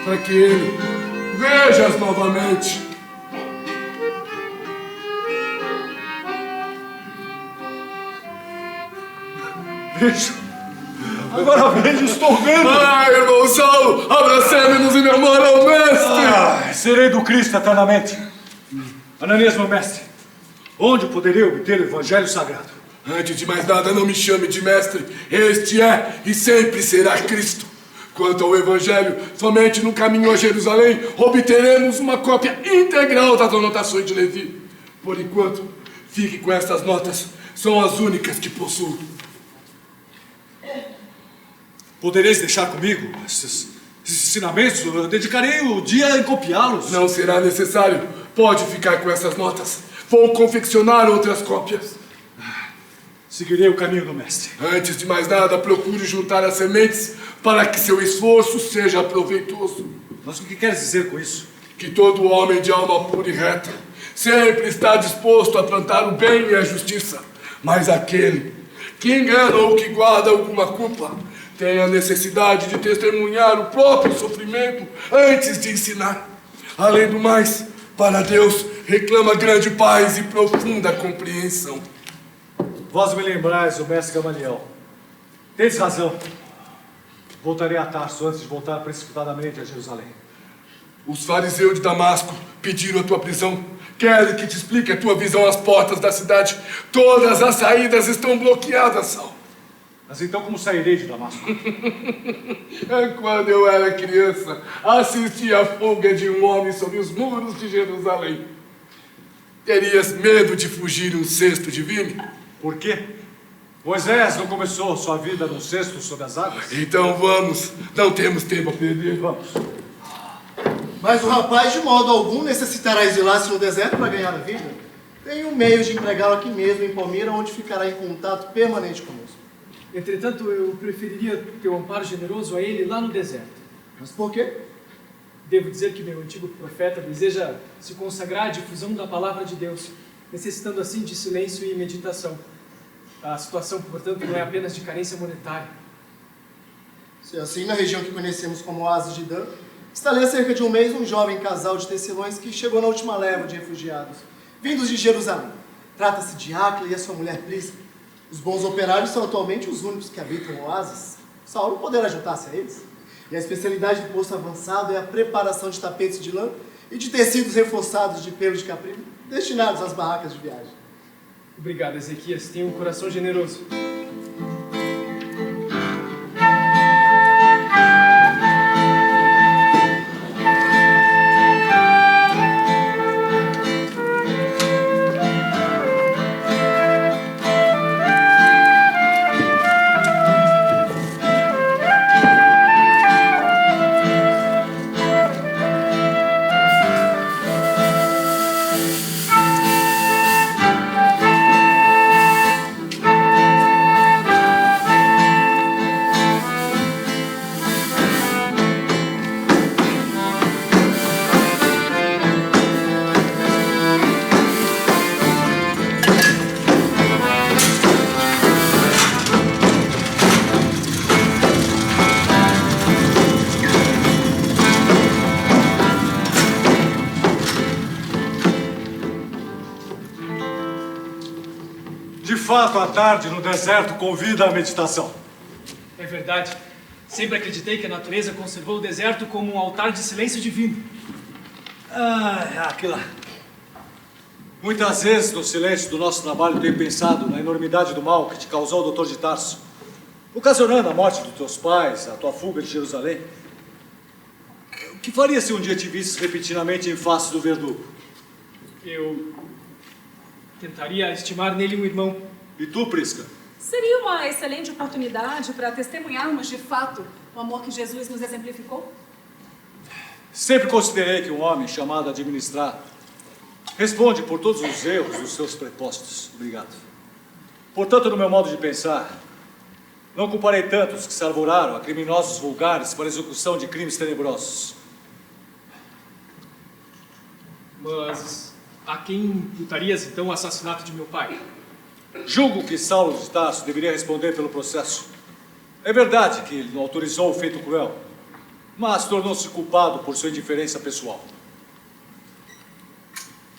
para que Ele vejas novamente. Vejo. Agora vejo, estou vendo. Ai, irmão Saulo, abracemos-nos em memória ao mestre. Serei do Cristo eternamente. Ananias, meu mestre, onde poderei obter o Evangelho Sagrado? Antes de mais nada, não me chame de mestre. Este é e sempre será Cristo. Quanto ao Evangelho, somente no caminho a Jerusalém obteremos uma cópia integral das anotações de Levi. Por enquanto, fique com estas notas. São as únicas que possuo. Podereis deixar comigo esses ensinamentos? Eu dedicarei o dia em copiá-los. Não será necessário. Pode ficar com essas notas. Vou confeccionar outras cópias. Seguirei o caminho do mestre. Antes de mais nada, procure juntar as sementes para que seu esforço seja proveitoso. Mas o que queres dizer com isso? Que todo homem de alma pura e reta sempre está disposto a plantar o bem e a justiça. Mas aquele que engana ou que guarda alguma culpa tem a necessidade de testemunhar o próprio sofrimento antes de ensinar. Além do mais, para Deus reclama grande paz e profunda compreensão. Vós me lembrais, o mestre Gamaliel. Tens razão. Voltarei a Tarso antes de voltar precipitadamente a Jerusalém. Os fariseus de Damasco pediram a tua prisão. Querem que te explique a tua visão às portas da cidade. Todas as saídas estão bloqueadas, Saulo. Mas então como sairei de Damasco? Quando eu era criança, assisti à fuga de um homem sobre os muros de Jerusalém. Terias medo de fugir em um cesto de vime? Por quê? Moisés não começou sua vida num cesto sobre as águas? Então vamos, não temos tempo a perder. Vamos. Mas o rapaz, de modo algum, necessitará exilar-se no deserto para ganhar a vida. Tenho meios de empregá-lo aqui mesmo, em Palmira, onde ficará em contato permanente conosco. Entretanto, eu preferiria teu amparo generoso a ele lá no deserto. Mas por quê? Devo dizer que meu antigo profeta deseja se consagrar à difusão da palavra de Deus, necessitando assim de silêncio e meditação. A situação, portanto, não é apenas de carência monetária. Se assim, na região que conhecemos como Oásis de Dan, está ali há cerca de um mês um jovem casal de tecelões que chegou na última leva de refugiados, vindos de Jerusalém. Trata-se de Áquila e a sua mulher Prisca. Os bons operários são atualmente os únicos que habitam o Oásis. Saulo poderá juntar-se a eles. E a especialidade do posto avançado é a preparação de tapetes de lã e de tecidos reforçados de pelo de caprino, destinados às barracas de viagem. Obrigado, Ezequias. Tenha um coração generoso. De fato, a tarde no deserto convida à meditação. É verdade. Sempre acreditei que a natureza conservou o deserto como um altar de silêncio divino. Aquilo. Muitas vezes, no silêncio do nosso trabalho, tenho pensado na enormidade do mal que te causou o doutor de Tarso, ocasionando a morte dos teus pais, a tua fuga de Jerusalém. O que faria se um dia te visses repentinamente em face do verdugo? Eu tentaria estimar nele um irmão. E tu, Prisca? Seria uma excelente oportunidade para testemunharmos de fato o amor que Jesus nos exemplificou? Sempre considerei que um homem chamado a administrar responde por todos os erros dos seus prepostos. Obrigado. Portanto, no meu modo de pensar, não culparei tantos que se arvoraram a criminosos vulgares para a execução de crimes tenebrosos. Mas a quem imputarias então o assassinato de meu pai? Julgo que Saulo de Tarso deveria responder pelo processo. É verdade que ele não autorizou o feito cruel, mas tornou-se culpado por sua indiferença pessoal.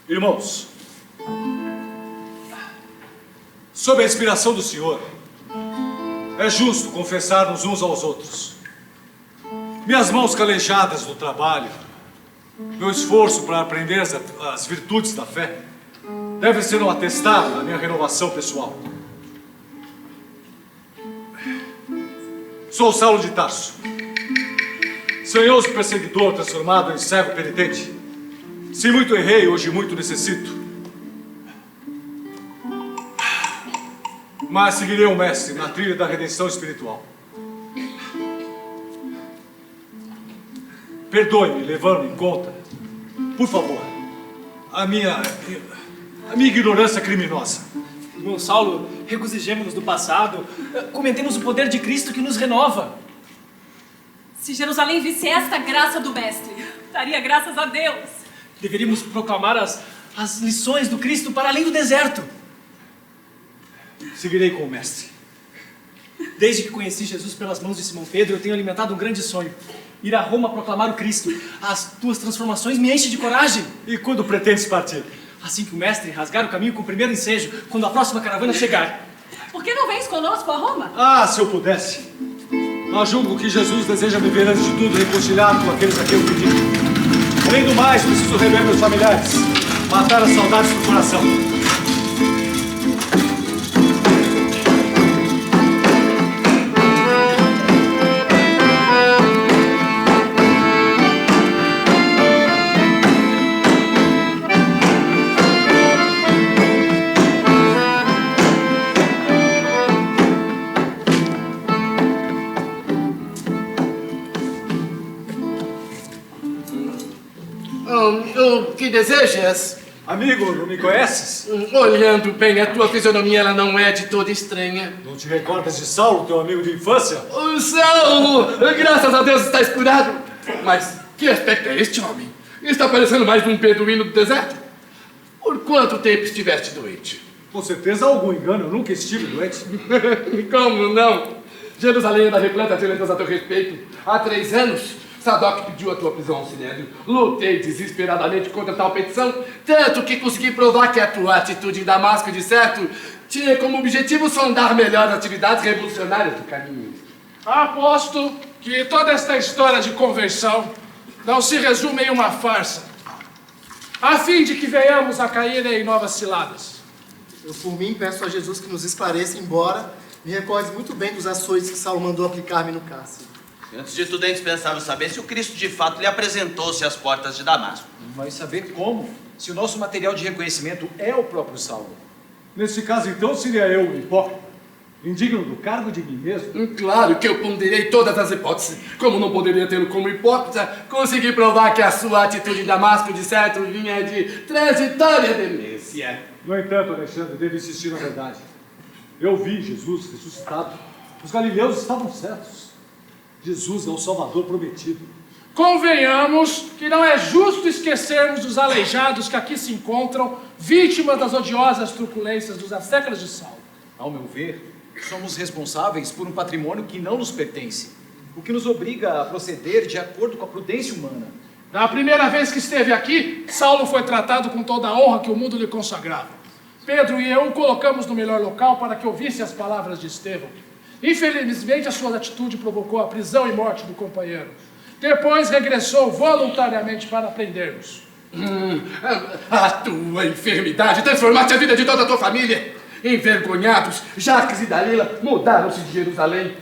Irmãos, sob a inspiração do Senhor, É justo confessar-nos uns aos outros. Minhas mãos calejadas do trabalho, meu esforço para aprender as virtudes da fé, deve ser um atestado da minha renovação pessoal. Sou Saulo de Tarso, sanhoso perseguidor transformado em cego penitente. Se muito errei, hoje muito necessito. Mas seguirei o Mestre na trilha da redenção espiritual. Perdoe-me, levando em conta, por favor, a minha ignorância criminosa. Irmão Saulo, regozijemo-nos do passado, comentemos o poder de Cristo que nos renova. Se Jerusalém visse esta graça do Mestre, daria graças a Deus. Deveríamos proclamar as lições do Cristo para além do deserto. Seguirei com o Mestre. Desde que conheci Jesus pelas mãos de Simão Pedro, eu tenho alimentado um grande sonho. Ir a Roma proclamar o Cristo. As tuas transformações me enchem de coragem. E quando pretendes partir? Assim que o Mestre rasgar o caminho com o primeiro ensejo, quando a próxima caravana chegar. Por que não vens conosco a Roma? Ah, se eu pudesse. Mas julgo que Jesus deseja me ver antes de tudo reconciliado com aqueles a quem eu pedi. Além do mais, preciso rever meus familiares. Matar as saudades do coração. O que desejas? Amigo, não me conheces? Olhando bem a tua fisionomia, ela não é de toda estranha. Não te recordas de Saulo, teu amigo de infância? O Saulo! Graças a Deus estás curado. Mas que aspecto é este, homem? Está parecendo mais um beduíno do deserto. Por quanto tempo estiveste doente? Com certeza há algum engano, eu nunca estive doente. Como não? Jerusalém anda repleta de lendas a teu respeito. Há 3 anos, Sadoc pediu a tua prisão ao Sinédrio. Lutei desesperadamente contra tal petição, tanto que consegui provar que a tua atitude em Damasco, de certo, tinha como objetivo sondar melhor as atividades revolucionárias do caminho. Aposto que toda esta história de conversão não se resume em uma farsa, a fim de que venhamos a cair em novas ciladas. Eu, por mim, peço a Jesus que nos esclareça, embora me recorde muito bem dos açoites que Saulo mandou aplicar-me no cárcere. Antes de tudo, é indispensável saber se o Cristo de fato lhe apresentou-se às portas de Damasco. Vai saber como, se o nosso material de reconhecimento é o próprio Saulo. Neste caso, então, seria eu o hipócrita, indigno do cargo de mim mesmo? Claro que eu ponderei todas as hipóteses. Como não poderia tê-lo como hipócrita, consegui provar que a sua atitude em Damasco, de certo, vinha de transitória demência. No entanto, Alexandre, devo insistir na verdade. Eu vi Jesus ressuscitado. Os galileus estavam certos. Jesus é o Salvador prometido. Convenhamos que não é justo esquecermos dos aleijados que aqui se encontram, vítimas das odiosas truculências dos asseclas de Saulo. Ao meu ver, somos responsáveis por um patrimônio que não nos pertence, o que nos obriga a proceder de acordo com a prudência humana. Na primeira vez que esteve aqui, Saulo foi tratado com toda a honra que o mundo lhe consagrava. Pedro e eu o colocamos no melhor local para que ouvisse as palavras de Estevão. Infelizmente, a sua atitude provocou a prisão e morte do companheiro. Depois regressou voluntariamente para prender-nos. A tua enfermidade transformaste a vida de toda a tua família. Envergonhados, Jacques e Dalila mudaram-se de Jerusalém.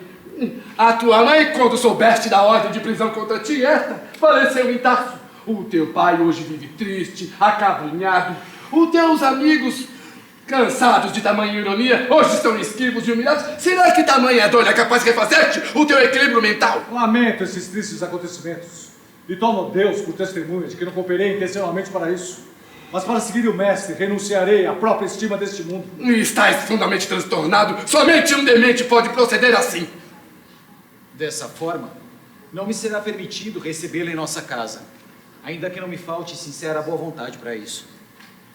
A tua mãe, quando soubeste da ordem de prisão contra ti, esta faleceu em Tarso. O teu pai hoje vive triste, acabrunhado. Os teus amigos, cansados de tamanha ironia, hoje estão esquivos e humilhados. Será que tamanha dor é capaz de refazer-te o teu equilíbrio mental? Lamento esses tristes acontecimentos e tomo Deus por testemunha de que não cooperei intencionalmente para isso. Mas para seguir o Mestre, renunciarei à própria estima deste mundo. Estás profundamente transtornado. Somente um demente pode proceder assim. Dessa forma, não me será permitido recebê-lo em nossa casa, ainda que não me falte sincera boa vontade para isso.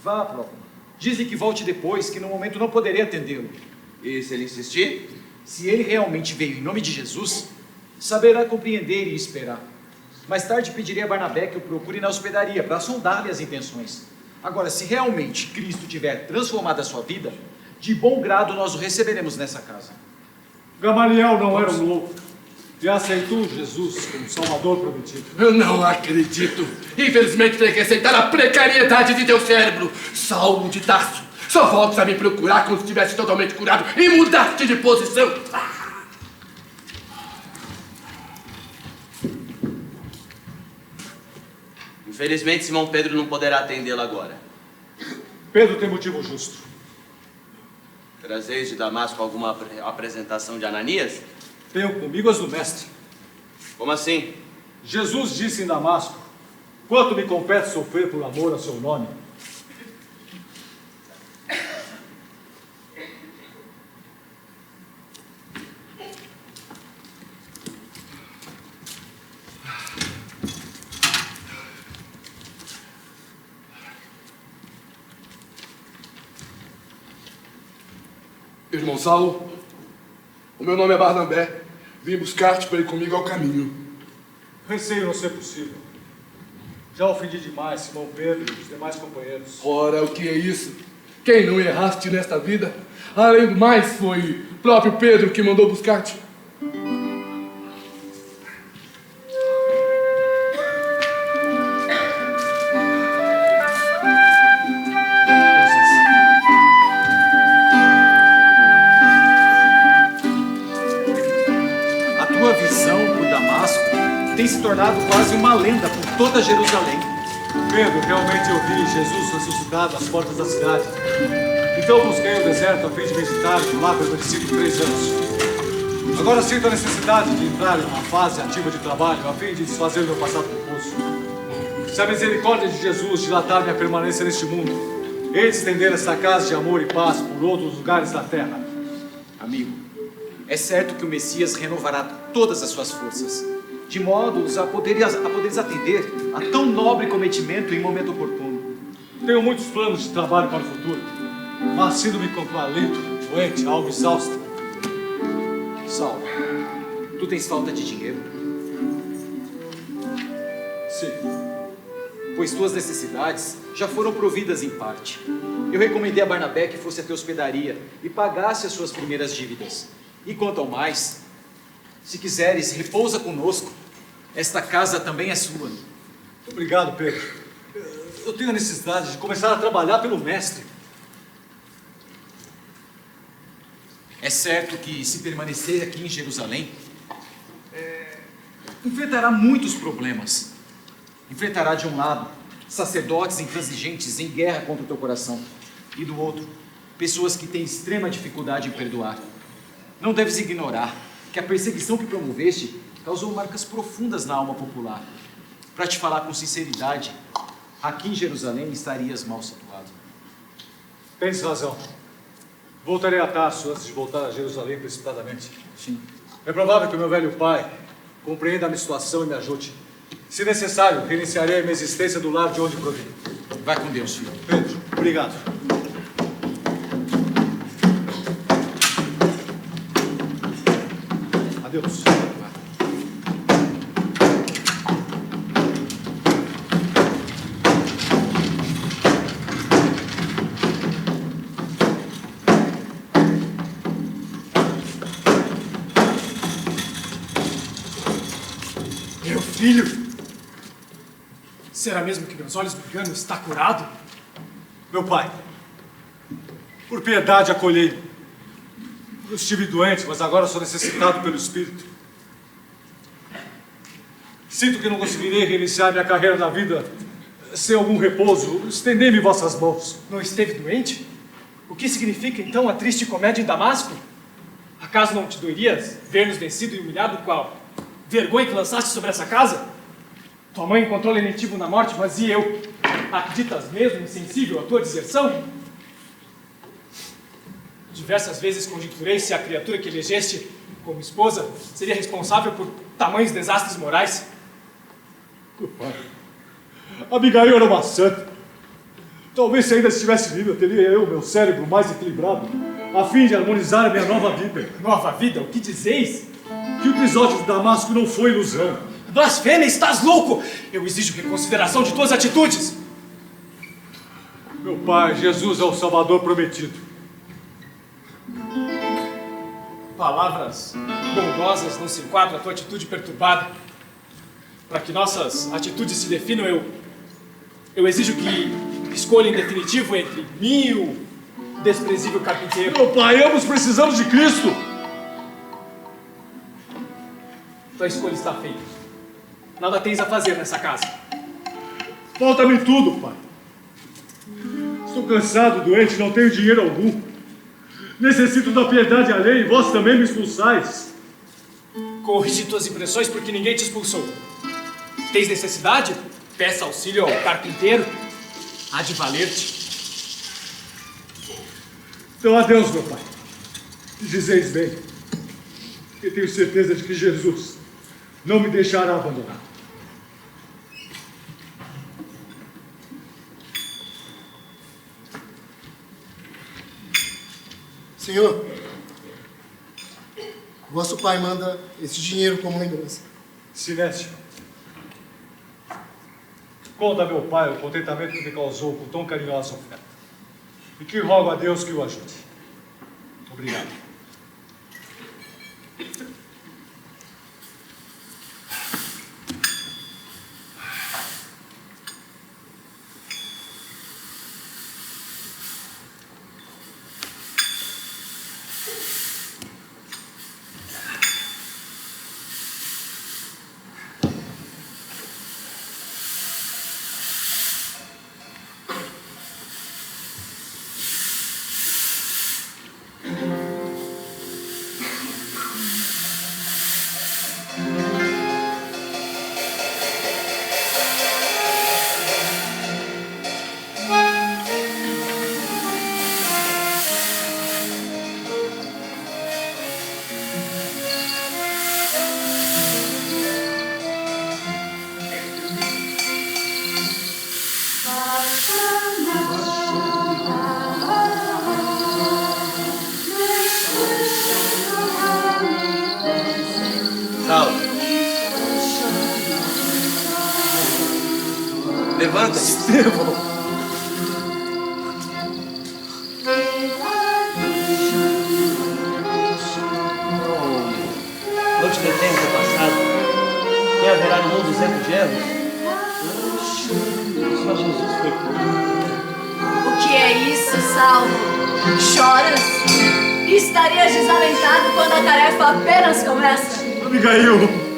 Vá, Prócono. Diz-lhe que volte depois, que no momento não poderei atendê-lo. E se ele insistir? Se ele realmente veio em nome de Jesus, saberá compreender e esperar. Mais tarde pedirei a Barnabé que o procure na hospedaria para sondar-lhe as intenções. Agora, se realmente Cristo tiver transformado a sua vida, de bom grado nós o receberemos nessa casa. Gamaliel não era um louco e aceitou Jesus como Salvador prometido. Eu não acredito. Infelizmente tem que aceitar a precariedade de teu cérebro. Saulo de Tarso, só voltas a me procurar quando estivesse totalmente curado e mudaste de posição. Infelizmente, Simão Pedro não poderá atendê-lo agora. Pedro tem motivo justo. Trazeis de Damasco alguma apresentação de Ananias? Tenho comigo as do mestre. Como assim? Jesus disse em Damasco: quanto me compete sofrer por amor a seu nome. Irmão Saulo, o meu nome é Barnabé. Vim buscar-te para ir comigo ao caminho. Receio não ser possível. Já ofendi demais Simão Pedro e os demais companheiros. Ora, o que é isso? Quem não erraste nesta vida? Além do mais, foi próprio Pedro que mandou buscar-te. Tem se tornado quase uma lenda por toda Jerusalém. Pedro, realmente eu vi Jesus ressuscitado às portas da cidade. Então busquei o deserto a fim de visitar e lá permaneci por 3 anos. Agora sinto a necessidade de entrar em uma fase ativa de trabalho a fim de desfazer meu passado confuso. Se a misericórdia de Jesus dilatar minha permanência neste mundo, hei de estender esta casa de amor e paz por outros lugares da terra. Amigo, é certo que o Messias renovará todas as suas forças, de modo a poderes atender a tão nobre cometimento em momento oportuno. Tenho muitos planos de trabalho para o futuro, mas sinto-me compalido, doente, algo exausto. Saulo, tu tens falta de dinheiro? Sim. Pois tuas necessidades já foram providas em parte. Eu recomendei a Barnabé que fosse até a hospedaria e pagasse as suas primeiras dívidas. E quanto ao mais, se quiseres, repousa conosco. Esta casa também é sua. Obrigado, Pedro. Eu tenho a necessidade de começar a trabalhar pelo mestre. É certo que, se permanecer aqui em Jerusalém, enfrentará muitos problemas. Enfrentará, de um lado, sacerdotes intransigentes em guerra contra o teu coração, e do outro, pessoas que têm extrema dificuldade em perdoar. Não deves ignorar que a perseguição que promoveste causou marcas profundas na alma popular. Para te falar com sinceridade, aqui em Jerusalém estarias mal situado. Tens razão. Voltarei a Tarso antes de voltar a Jerusalém precipitadamente. Sim. É provável que o meu velho pai compreenda a minha situação e me ajude. Se necessário, reiniciarei a minha existência do lar de onde provim. Vai com Deus, filho. Pedro, obrigado. Adeus. Meu filho! Será mesmo que meus olhos me enganam? Está curado? Meu pai, por piedade acolhei-me. Eu estive doente, mas agora sou necessitado pelo Espírito. Sinto que não conseguirei reiniciar minha carreira na vida sem algum repouso. Estendei-me em vossas mãos. Não esteve doente? O que significa, então, a triste comédia em Damasco? Acaso não te doerias ver-nos vencido e humilhado qual vergonha que lançaste sobre essa casa? Tua mãe encontrou lenitivo na morte, mas e eu? Acreditas mesmo insensível à tua deserção? Diversas vezes conjecturei se a criatura que elegeste como esposa seria responsável por tamanhos desastres morais. Pai, Abigail era uma santa. Talvez se ainda estivesse viva, teria eu meu cérebro mais equilibrado, a fim de harmonizar a minha nova vida. Nova vida? O que dizeis? Que o episódio de Damasco não foi ilusão. Blasfêmia, estás louco! Eu exijo reconsideração de tuas atitudes. Meu pai, Jesus é o Salvador prometido. palavras bondosas não se enquadram à tua atitude perturbada. Para que nossas atitudes se definam, eu exijo que escolha em definitivo entre mim e o desprezível carpinteiro. Meu pai, ambos precisamos de Cristo. Tua escolha está feita. Nada tens a fazer nessa casa. Falta-me tudo, pai. Estou cansado, doente, não tenho dinheiro algum. Necessito da piedade alheia e vós também me expulsais. Corrige tuas impressões porque ninguém te expulsou. Tens necessidade? Peça auxílio ao carpinteiro. Há de valer-te. Então, adeus, meu pai. E dizeis bem, eu tenho certeza de que Jesus não me deixará abandonado. Senhor, vosso pai manda esse dinheiro como lembrança. Silêncio. Conta a meu pai o contentamento que me causou com tão carinhosa oferta. E que rogo a Deus que o ajude. Obrigado. Levanta-te. Estevão! Não te detém o teu passado. Quem haverá no mundo isento de erros? Só Jesus foi puro. O que é isso, Saulo? Choras? Estarias desalentado quando a tarefa apenas começa? Abigail!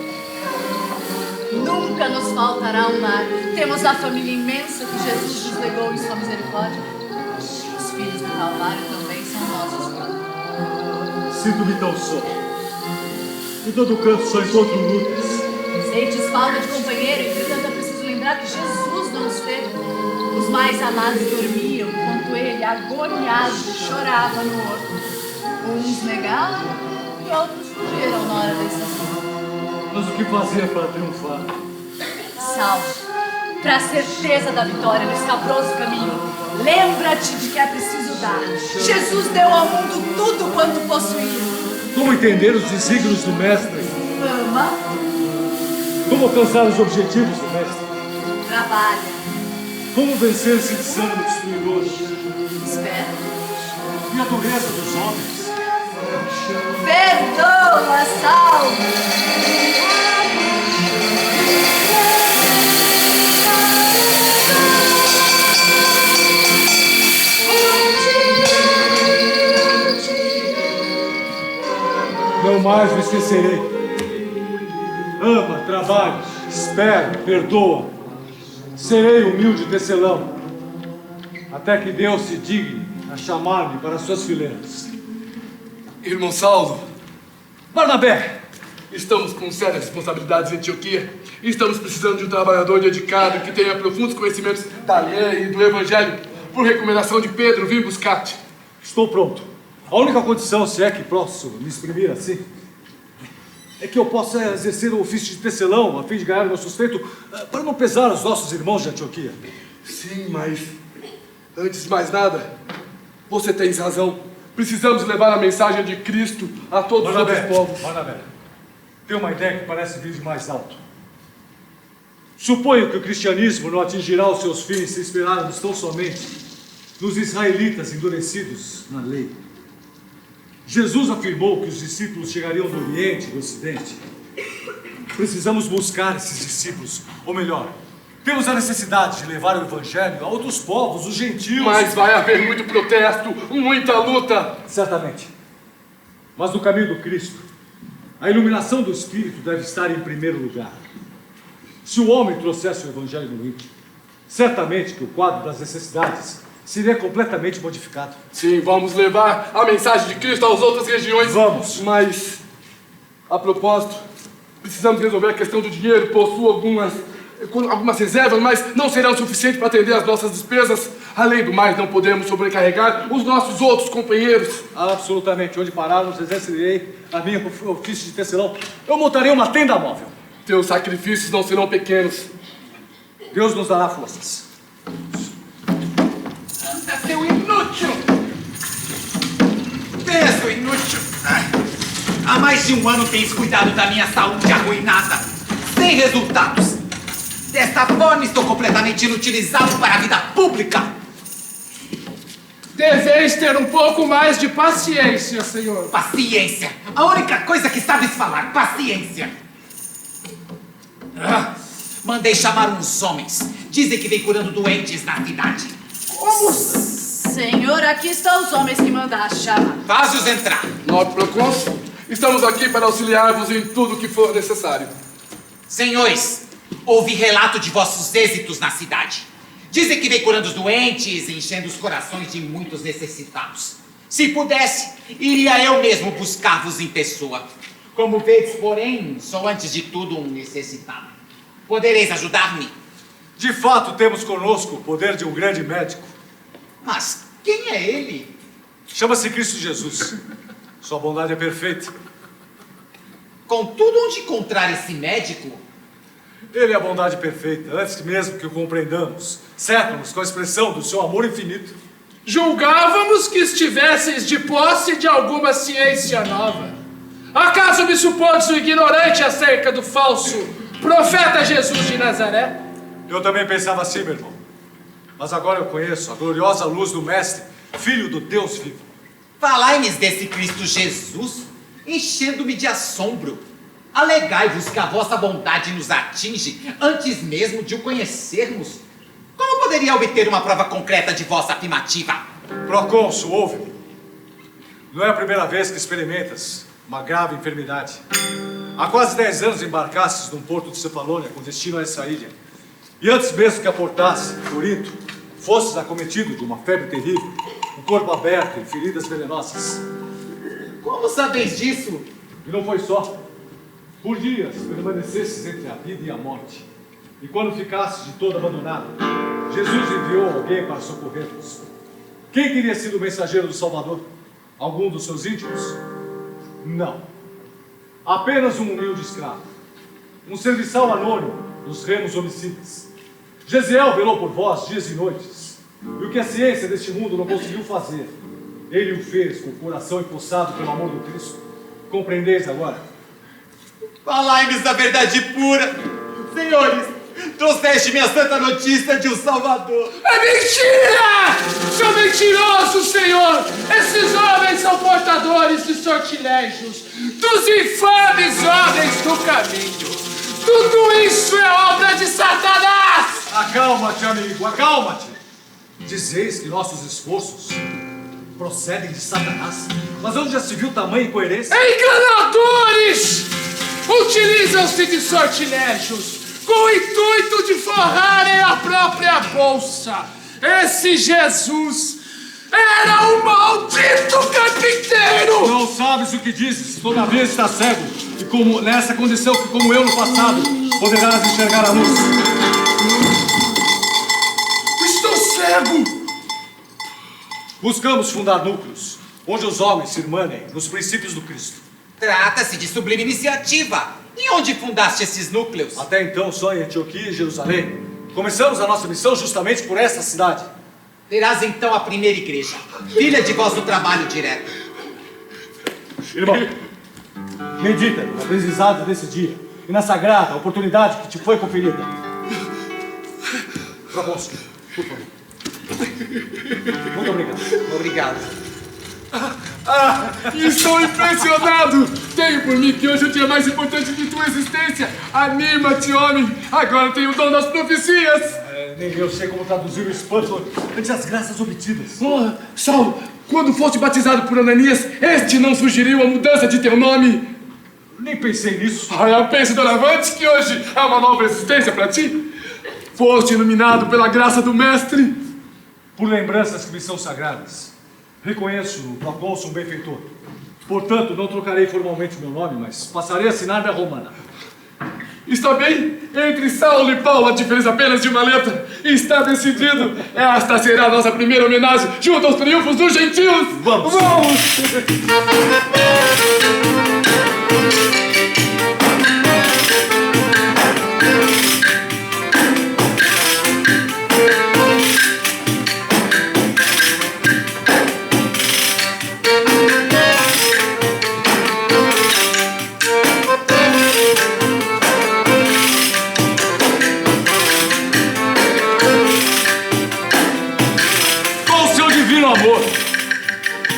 Nunca nos faltará um lar. Temos a família imensa que Jesus nos legou em sua misericórdia. Os filhos do Calvário também são nossos. Sinto-me tão só. Em todo canto só encontro lutas. Sentes falta de companheiro, entretanto é preciso lembrar que Jesus não os teve. Os mais amados dormiam, enquanto ele, agoniado, chorava no horto. Uns negaram e outros fugiram na hora decisiva. Mas o que fazer para triunfar? Saulo, para a certeza da vitória no escabroso caminho, lembra-te de que é preciso dar. Jesus deu ao mundo tudo quanto possuía. Como entender os desígnios do Mestre? Ama, Como alcançar os objetivos do Mestre? trabalha, Como vencer esse desânimo destruidor? espera. E a dureza dos homens? Perdoa, Saulo. Não mais me esquecerei. Ama, trabalha, espera, perdoa. Serei humilde tecelão, até que Deus se digne a chamar-me para suas fileiras. Irmão Saulo, Barnabé! estamos com sérias responsabilidades em Antioquia. E estamos precisando de um trabalhador dedicado que tenha profundos conhecimentos da lei e do evangelho. Por recomendação de Pedro, vim buscar-te. Estou pronto. A única condição, se é que posso me exprimir assim, é que eu possa exercer o ofício de tecelão a fim de ganhar o meu sustento para não pesar os nossos irmãos de Antioquia. Sim, mas antes de mais nada, você tem razão. Precisamos levar a mensagem de Cristo a todos os outros povos. Barnabé, tem uma ideia que parece vir de mais alto. Suponho que o cristianismo não atingirá os seus fins se esperarmos tão somente nos israelitas endurecidos na lei. Jesus afirmou que os discípulos chegariam do Oriente e do Ocidente. Precisamos buscar esses discípulos, ou melhor, temos a necessidade de levar o Evangelho a outros povos, os gentios. Mas vai haver muito protesto, muita luta. Certamente. Mas no caminho do Cristo, a iluminação do Espírito deve estar em primeiro lugar. Se o homem trouxesse o Evangelho no íntimo, certamente que o quadro das necessidades seria completamente modificado. Sim, vamos levar a mensagem de Cristo às outras regiões. Vamos. Mas, a propósito, precisamos resolver a questão do dinheiro. Possuo algumas reservas, mas não serão suficientes para atender às nossas despesas. Além do mais, não podemos sobrecarregar os nossos outros companheiros. Absolutamente. Onde pararmos, exercerei a minha ofício de tecelão. Eu montarei uma tenda móvel. Teus sacrifícios não serão pequenos. Deus nos dará forças. Anda, seu inútil! Venha, seu inútil! Há mais de um ano tens cuidado da minha saúde arruinada, sem resultados. Desta forma, estou completamente inutilizado para a vida pública. Deveis ter um pouco mais de paciência, senhor. Paciência! A única coisa que sabes falar, paciência! Mandei chamar uns homens. Dizem que vem curando doentes na cidade. Como? Senhor, aqui estão os homens que mandaste chamar. Faz-os entrar. Nobre procônsul, estamos aqui para auxiliar-vos em tudo o que for necessário. Senhores, ouvi relato de vossos êxitos na cidade. Dizem que vem curando os doentes e enchendo os corações de muitos necessitados. Se pudesse, iria eu mesmo buscar-vos em pessoa. Como vedes, porém, sou antes de tudo um necessitado. Podereis ajudar-me? De fato, temos conosco o poder de um grande médico. Mas quem é ele? Chama-se Cristo Jesus. Sua bondade é perfeita. Contudo, onde encontrar esse médico? Ele é a bondade perfeita, antes mesmo que o compreendamos. Cerca-nos com a expressão do seu amor infinito. Julgávamos que estivesseis de posse de alguma ciência nova. Acaso me supondes o ignorante acerca do falso profeta Jesus de Nazaré? Eu também pensava assim, meu irmão. Mas agora eu conheço a gloriosa luz do Mestre, Filho do Deus vivo. Falai-me desse Cristo Jesus, enchendo-me de assombro. Alegai-vos que a vossa bondade nos atinge antes mesmo de o conhecermos. Como poderia obter uma prova concreta de vossa afirmativa? Procônsul, ouve-me. Não é a primeira vez que experimentas uma grave enfermidade. Há quase 10 anos embarcastes num porto de Cefalônia com destino a essa ilha. E antes mesmo que aportasse Corinto, fostes acometido de uma febre terrível, um corpo aberto e feridas venenosas. Como sabeis disso? E não foi só. Por dias permanecesses entre a vida e a morte. E quando ficasses de todo abandonado, Jesus enviou alguém para socorrer-vos. Quem teria sido o mensageiro do Salvador? Algum dos seus íntimos? Não. Apenas um humilde escravo. Um serviçal anônimo dos remos homicidas. Gesiel velou por vós dias e noites. E o que a ciência deste mundo não conseguiu fazer, ele o fez com o coração empossado pelo amor do Cristo. Compreendeis agora? Falai-me da verdade pura. Senhores, trouxeste-me a santa notícia de um Salvador. É mentira! Seu mentiroso, senhor! Esses homens são portadores de sortilégios dos infames homens do caminho. Tudo isso é obra de Satanás! Acalma-te, amigo, acalma-te. Dizeis que nossos esforços procedem de Satanás. Mas onde já se viu tamanha incoerência? Enganadores! Utilizam-se de sortilégios com o intuito de forrarem a própria bolsa. Esse Jesus era um maldito carpinteiro! Não sabes o que dizes, todavia está cego. E como nessa condição que, como eu no passado, poderás enxergar a luz. Estou cego! Buscamos fundar núcleos, onde os homens se irmanem nos princípios do Cristo. Trata-se de sublime iniciativa. E onde fundaste esses núcleos? Até então, só em Antioquia e Jerusalém. Começamos a nossa missão justamente por esta cidade. Terás então a primeira igreja, filha de vosso trabalho direto. Irmão, medita no aprendizado desse dia e na sagrada oportunidade que te foi conferida. Procônsul, por favor. Muito obrigado. Obrigado. Estou impressionado! Tenho por mim que hoje é o dia mais importante de tua existência. Anima-te, homem! Agora tenho o dom das profecias! Nem eu sei como traduzir o espanto ante as graças obtidas. Oh, Saulo, quando foste batizado por Ananias, este não sugeriu a mudança de teu nome? Nem pensei nisso. Eu penso, doravante, que hoje é uma nova existência para ti. Foste iluminado pela graça do Mestre. Por lembranças que me são sagradas. Reconheço o procônsul um benfeitor. Portanto, não trocarei formalmente meu nome, mas passarei a assinar minha romana. Está bem? Entre Saulo e Paulo a diferença apenas de uma letra. Está decidido. Esta será a nossa primeira homenagem junto aos triunfos dos gentios. Vamos! Amor.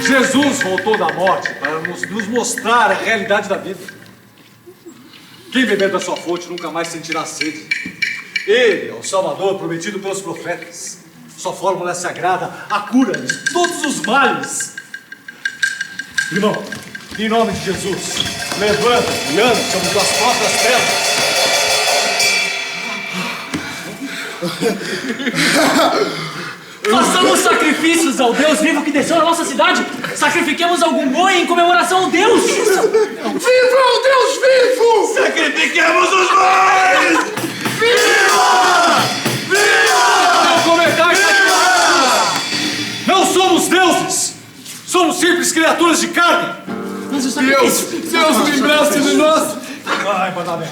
Jesus voltou da morte para nos mostrar a realidade da vida. Quem beber da sua fonte nunca mais sentirá sede. Ele é o Salvador prometido pelos profetas. Sua fórmula é sagrada, a cura de todos os males. Irmão, em nome de Jesus, levanta e anda sobre tuas próprias pernas. Façamos sacrifícios ao Deus vivo que desceu na nossa cidade. Sacrifiquemos algum boi em comemoração ao Deus. Viva o Deus vivo! Sacrifiquemos os bois! Viva! Viva! Não cometais sacrifício! Não somos deuses! Somos simples criaturas de carne! Deus livraste de nós! Ai, Barnabé,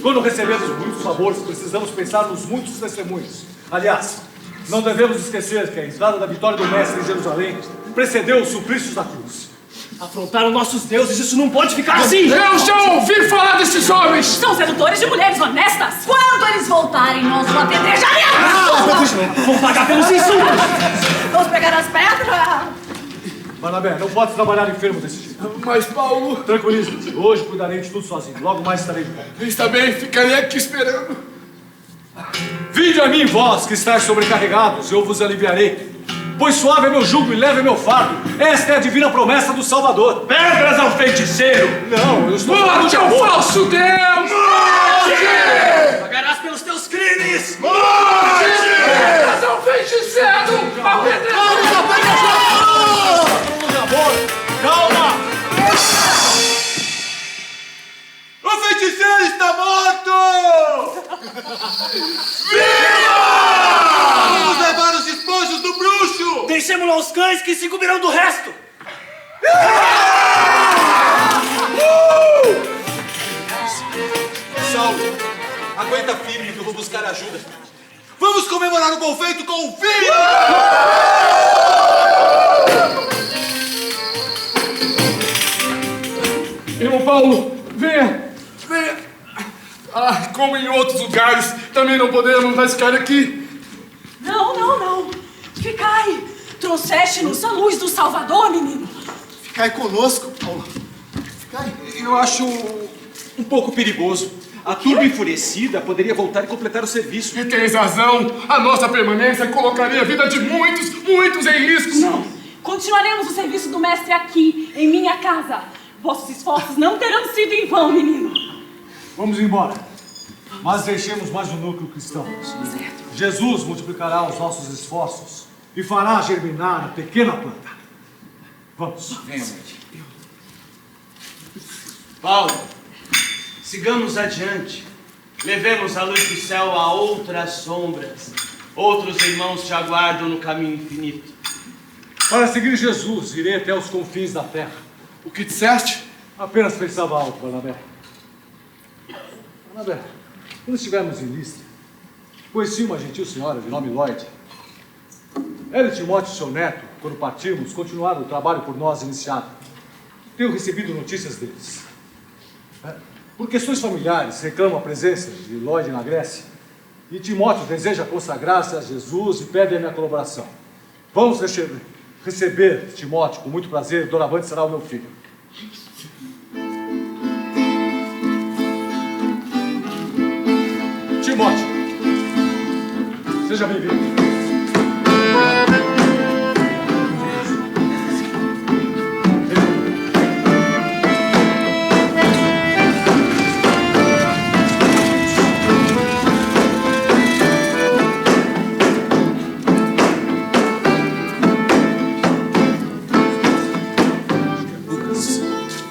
quando recebemos muitos favores, precisamos pensar nos muitos testemunhos. Aliás, não devemos esquecer que a entrada da vitória do Mestre em Jerusalém precedeu os suplícios da cruz. Afrontaram nossos deuses, isso não pode ficar assim! Eu já ouvi falar desses homens! São sedutores de mulheres honestas! Quando eles voltarem, nós os apedrejaremos! Vão pagar pelos insultos! Vamos pegar as pedras! Barnabé, não pode trabalhar enfermo desse jeito. Mas, Paulo... Tranquilize-te, hoje cuidarei de tudo sozinho. Logo mais estarei de volta. Está bem, ficarei aqui esperando. Vinde a mim, vós que estáis sobrecarregados, eu vos aliviarei. Pois suave é meu jugo e leve é meu fardo. Esta é a divina promessa do Salvador. Pedras ao feiticeiro! Não, eu estou falando Morte de ao amor. falso Deus! Morte! Pagarás pelos teus crimes! Morte! Pedras ao feiticeiro! De amor. Calma! O feiticeiro está morto! Viva! Vamos levar os despojos do bruxo! Deixemos-lo aos cães que se cobrirão do resto! Saulo, aguenta firme que eu vou buscar ajuda. Vamos comemorar o bom feito com o filho! Irmão Paulo, venha! Venha! Ah, como em outros lugares, também não podemos mais ficar aqui. Não. Ficai. Trouxeste-nos a luz do Salvador, menino. Ficai conosco, Paulo. Ficai. Eu acho um pouco perigoso. A turba enfurecida poderia voltar e completar o serviço. E tens razão. A nossa permanência colocaria a vida de muitos em risco. Não. Continuaremos o serviço do mestre aqui, em minha casa. Vossos esforços não terão sido em vão, menino. Vamos embora. Mas deixemos mais um núcleo cristão. Jesus multiplicará os nossos esforços e fará germinar a pequena planta. Vamos. Venha, Paulo, sigamos adiante. Levemos a luz do céu a outras sombras. Outros irmãos te aguardam no caminho infinito. Para seguir Jesus, irei até os confins da terra. O que disseste? Apenas pensava alto, Barnabé. Barnabé, quando estivemos em Listra, conheci uma gentil senhora de nome Lloyd. Ela e Timóteo, seu neto, quando partimos, continuaram o trabalho por nós iniciado. Tenho recebido notícias deles. Por questões familiares, reclamam a presença de Lloyd na Grécia. E Timóteo deseja consagrar-se a Jesus e pede a minha colaboração. Vamos receber Timóteo com muito prazer. Doravante será o meu filho. Timóteo, seja bem-vindo.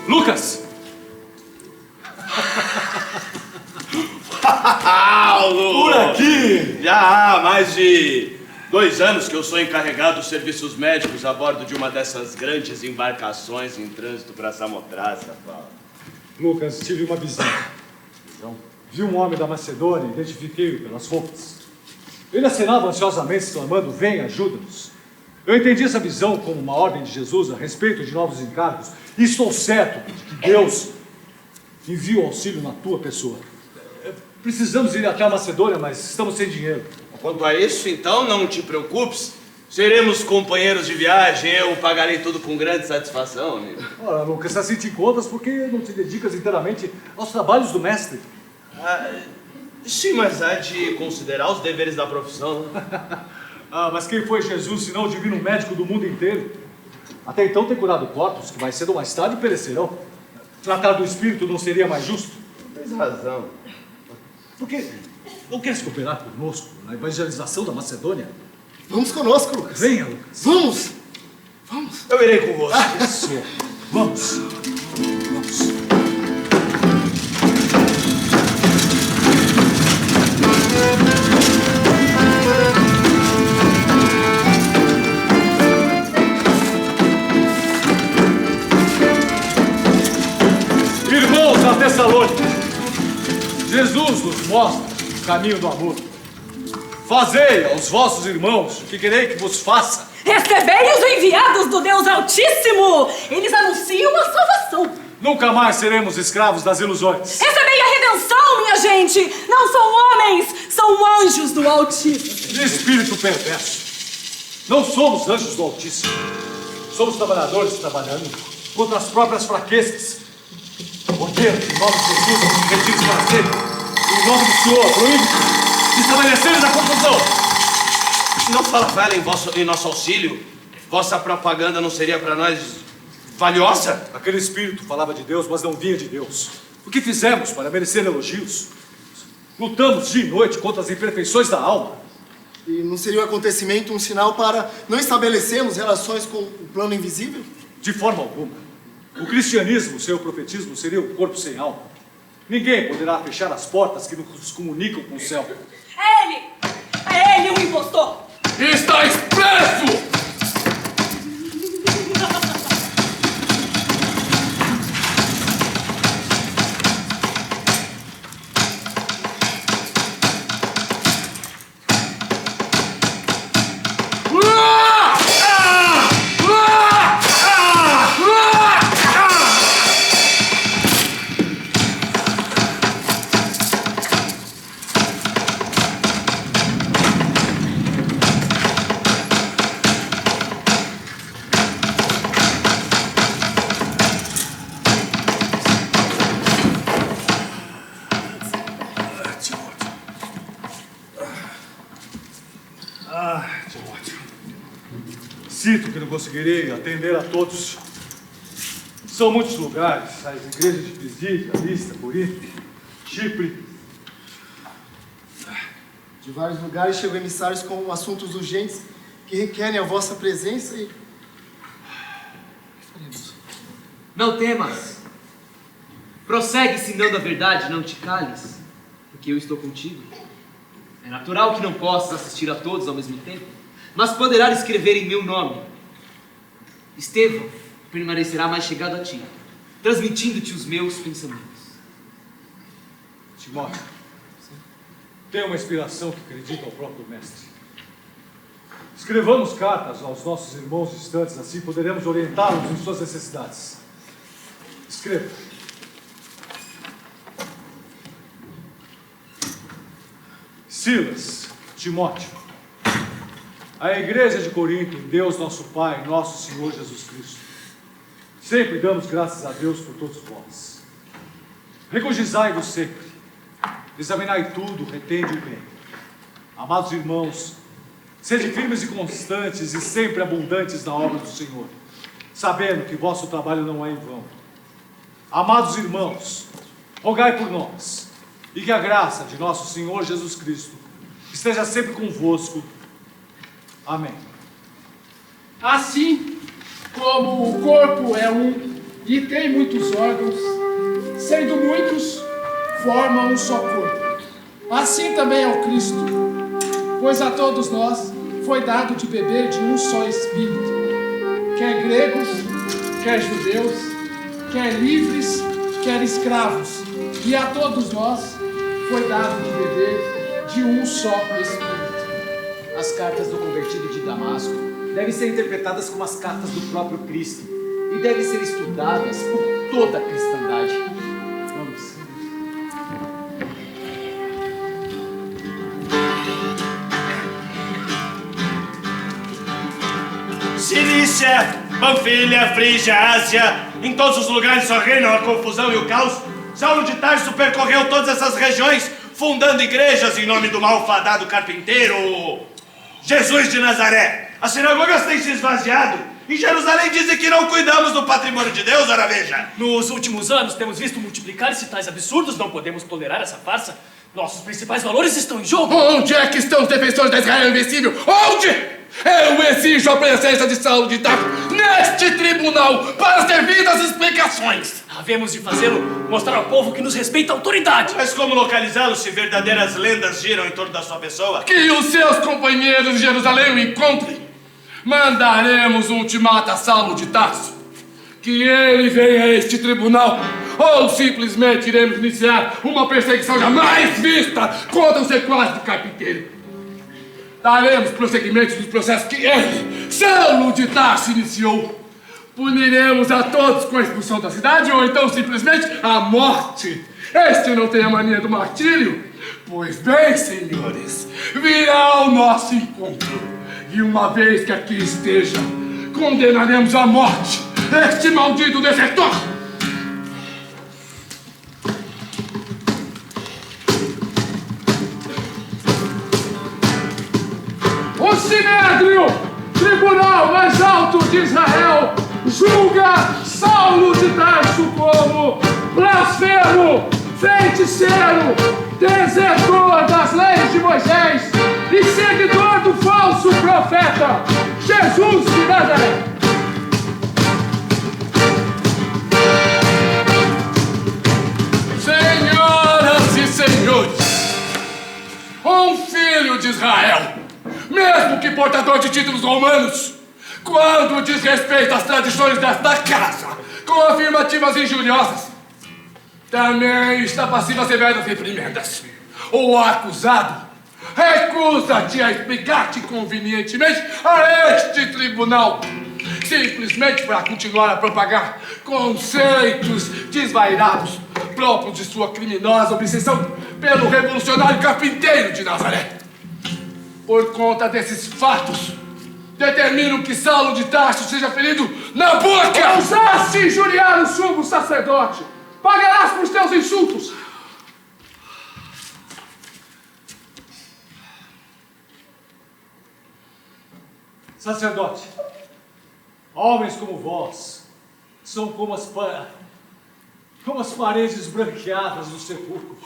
Lucas! Paulo! Por aqui! Já há mais de 2 anos que eu sou encarregado dos serviços médicos a bordo de uma dessas grandes embarcações em trânsito para Samotraça, Paulo. Lucas, tive uma visão. Vi um homem da Macedônia, identifiquei-o pelas roupas. Ele acenava ansiosamente, exclamando: "Vem, ajuda-nos." Eu entendi essa visão como uma ordem de Jesus a respeito de novos encargos, e estou certo de que Deus envia o auxílio na tua pessoa. Precisamos ir até a Macedônia, mas estamos sem dinheiro. Quanto a isso, então, não te preocupes. Seremos companheiros de viagem, eu pagarei tudo com grande satisfação, amigo. Ora, Lucas, assim te encontras, por que não te dedicas inteiramente aos trabalhos do mestre? Sim, mas há de considerar os deveres da profissão. Mas quem foi Jesus, senão o divino médico do mundo inteiro? Até então tem curado corpos que mais cedo ou mais tarde perecerão. Tratar do espírito não seria mais justo? Tens razão. Por que não queres cooperar conosco na evangelização da Macedônia? Vamos conosco, Lucas. Venha, Lucas. Vamos! Vamos! Eu irei com você. Isso. Vamos. Vamos. Irmãos da Tessalônica, Jesus nos mostra o caminho do amor. Fazei aos vossos irmãos o que querei que vos faça. Recebei os enviados do Deus Altíssimo! Eles anunciam a salvação. Nunca mais seremos escravos das ilusões. Recebei a redenção, minha gente! Não são homens, são anjos do Altíssimo. Espírito perverso. Não somos anjos do Altíssimo. Somos trabalhadores trabalhando contra as próprias fraquezas. Ordeno, em nome de Jesus, retire-se para sempre. Em nome do Senhor, proíbe de estabeleceres a confusão. Não fala velha em nosso auxílio? Vossa propaganda não seria para nós valiosa? Aquele espírito falava de Deus, mas não vinha de Deus. O que fizemos para merecer elogios? Lutamos dia e noite contra as imperfeições da alma. E não seria o acontecimento um sinal para não estabelecermos relações com o plano invisível? De forma alguma. O cristianismo, sem o profetismo, seria um corpo sem alma. Ninguém poderá fechar as portas que nos comunicam com o céu. É ele! É ele o impostor! Está expresso! Sinto que não conseguirei atender a todos. São muitos lugares, as igrejas de Pisídia, Lista, Corinto, Chipre. De vários lugares chegam emissários com assuntos urgentes que requerem a vossa presença e... Não temas. Prossegue, se não da verdade, não te cales, porque eu estou contigo. É natural que não possas assistir a todos ao mesmo tempo, mas poderás escrever em meu nome. Estevão permanecerá mais chegado a ti, transmitindo-te os meus pensamentos. Timóteo, tenho uma inspiração que acredito ao próprio mestre. Escrevamos cartas aos nossos irmãos distantes, assim poderemos orientá-los em suas necessidades. Escreva. Silas, Timóteo, A igreja de Corinto, em Deus nosso Pai, nosso Senhor Jesus Cristo. Sempre damos graças a Deus por todos vós. Regozijai-vos sempre. Examinai tudo, retende o bem. Amados irmãos, sede firmes e constantes e sempre abundantes na obra do Senhor, sabendo que vosso trabalho não é em vão. Amados irmãos, rogai por nós, e que a graça de nosso Senhor Jesus Cristo esteja sempre convosco. Amém. Assim como o corpo é um e tem muitos órgãos, sendo muitos, forma um só corpo. Assim também é o Cristo, pois a todos nós foi dado de beber de um só Espírito, quer gregos, quer judeus, quer livres, quer escravos, e a todos nós foi dado de beber de um só Espírito. As cartas do convertido de Damasco devem ser interpretadas como as cartas do próprio Cristo e devem ser estudadas por toda a cristandade. Vamos. Cilícia, Panfilha, Frígia, Ásia, em todos os lugares só reinam a confusão e o caos. Saulo de Tarso percorreu todas essas regiões, fundando igrejas em nome do malfadado carpinteiro Jesus de Nazaré. As sinagogas têm se esvaziado. Em Jerusalém dizem que não cuidamos do patrimônio de Deus, ora veja. Nos últimos anos temos visto multiplicar-se tais absurdos, não podemos tolerar essa farsa. Nossos principais valores estão em jogo. Onde é que estão os defensores da Israel invencível? Onde? Eu exijo a presença de Saulo de Tarso neste tribunal para servir das explicações. Havemos de fazê-lo mostrar ao povo que nos respeita a autoridade. Mas como localizá-lo se verdadeiras lendas giram em torno da sua pessoa? Que os seus companheiros de Jerusalém o encontrem. Mandaremos um ultimato a Saulo de Tarso. Que ele venha a este tribunal. Ou simplesmente iremos iniciar uma perseguição jamais vista contra o sequestro do carpinteiro. Daremos prosseguimento dos processos que ele, Saulo de Tarso, iniciou. Puniremos a todos com a expulsão da cidade ou então simplesmente a morte. Este não tem a mania do martírio? Pois bem, senhores, virá ao nosso encontro. E uma vez que aqui esteja, condenaremos à morte este maldito desertor. O Sinédrio, tribunal mais alto de Israel, julga Saulo de Tarso como blasfemo, feiticeiro, desertor das leis de Moisés e seguidor do falso profeta Jesus de Nazaré. Senhoras e senhores, um filho de Israel, mesmo que portador de títulos romanos, quando diz respeito às tradições desta casa, com afirmativas injuriosas, também está passivo a severas reprimendas. O acusado recusa-te a explicar-te convenientemente a este tribunal, simplesmente para continuar a propagar conceitos desvairados próprios de sua criminosa obsessão pelo revolucionário carpinteiro de Nazaré. Por conta desses fatos, determino que Saulo de Tarso seja ferido na boca! Ousaste injuriar o sumo sacerdote! Pagarás por teus insultos! Sacerdote, homens como vós são como as paredes branqueadas do sepulcro.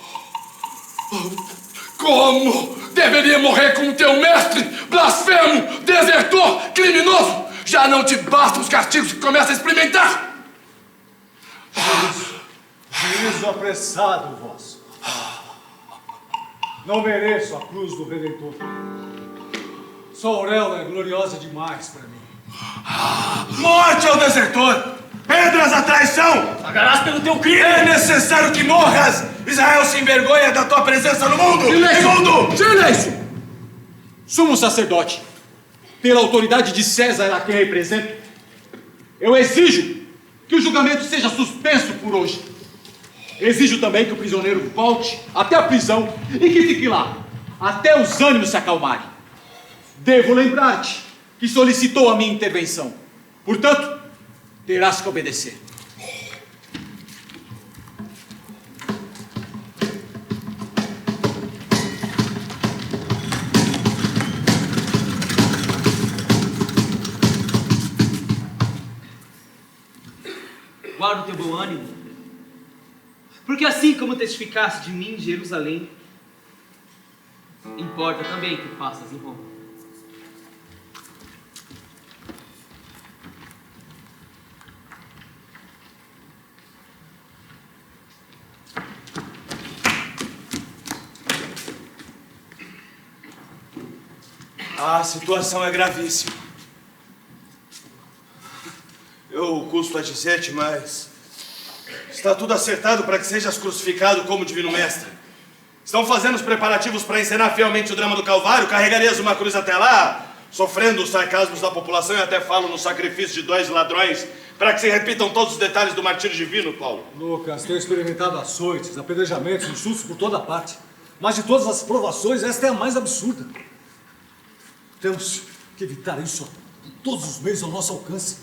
Como? Deveria morrer como teu mestre, blasfemo, desertor, criminoso! Já não te bastam os castigos que começa a experimentar! Juízo apressado vosso. Não mereço a cruz do Redentor. Sua auréola é gloriosa demais para mim. Morte ao desertor! Pedras à traição! Pagarás pelo teu crime! É necessário que morras! Israel se envergonha da tua presença no mundo! Silêncio! Imundo! Silêncio! Sumo sacerdote, pela autoridade de César a quem represento, eu exijo que o julgamento seja suspenso por hoje. Exijo também que o prisioneiro volte até a prisão e que fique lá, até os ânimos se acalmarem. Devo lembrar-te que solicitou a minha intervenção. Portanto, terás que obedecer. Guarda o teu bom ânimo, porque assim como testificaste de mim em Jerusalém, importa também que faças em Roma. A situação é gravíssima. Eu custo a dizer-te, mas está tudo acertado para que sejas crucificado como divino mestre. Estão fazendo os preparativos para encenar fielmente o drama do Calvário. Carregarias uma cruz até lá, sofrendo os sarcasmos da população, e até falo no sacrifício de 2 ladrões, para que se repitam todos os detalhes do martírio divino, Paulo. Lucas, tenho experimentado açoites, apedrejamentos, insultos por toda parte. Mas de todas as provações, esta é a mais absurda. Temos que evitar isso por todos os meios ao nosso alcance.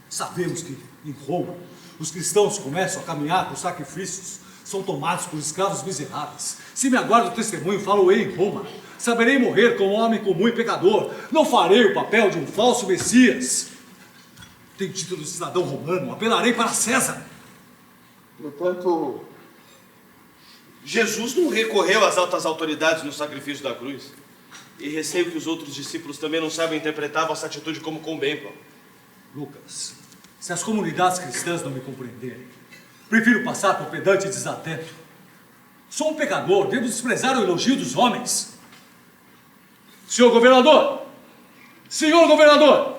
Sabemos que, em Roma, os cristãos começam a caminhar por sacrifícios, são tomados por escravos miseráveis. Se me aguardo o testemunho, falo-ei em Roma. Saberei morrer como homem comum e pecador. Não farei o papel de um falso Messias. Tenho título de cidadão romano, apelarei para César. Portanto, Jesus não recorreu às altas autoridades no sacrifício da cruz. E receio que os outros discípulos também não saibam interpretar a vossa atitude como convém, Paulo. Lucas, se as comunidades cristãs não me compreenderem, prefiro passar por pedante e desatento. Sou um pecador, devo desprezar o elogio dos homens. Senhor governador! Senhor governador!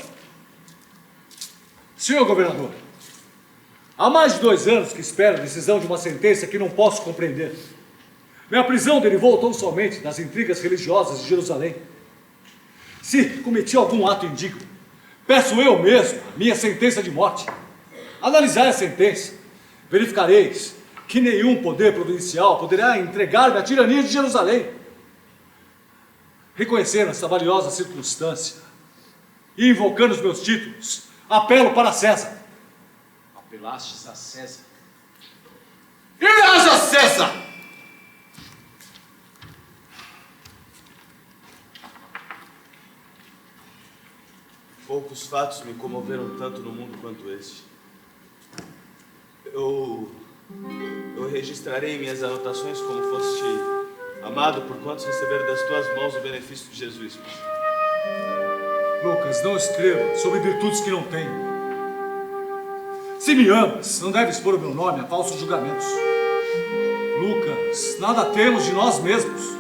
Senhor governador! Há mais de 2 anos que espero a decisão de uma sentença que não posso compreender. Minha prisão derivou tão somente das intrigas religiosas de Jerusalém. Se cometi algum ato indigno, peço eu mesmo a minha sentença de morte. Analisai a sentença, verificareis que nenhum poder providencial poderá entregar-me à tirania de Jerusalém. Reconhecendo essa valiosa circunstância e invocando os meus títulos, apelo para César. Apelastes a César? Irás a César! Poucos fatos me comoveram tanto no mundo quanto este. Eu registrarei em minhas anotações como foste amado por quantos receberam das tuas mãos o benefício de Jesus. Lucas, não escreva sobre virtudes que não tenho. Se me amas, não deves pôr o meu nome a falsos julgamentos. Lucas, nada temos de nós mesmos.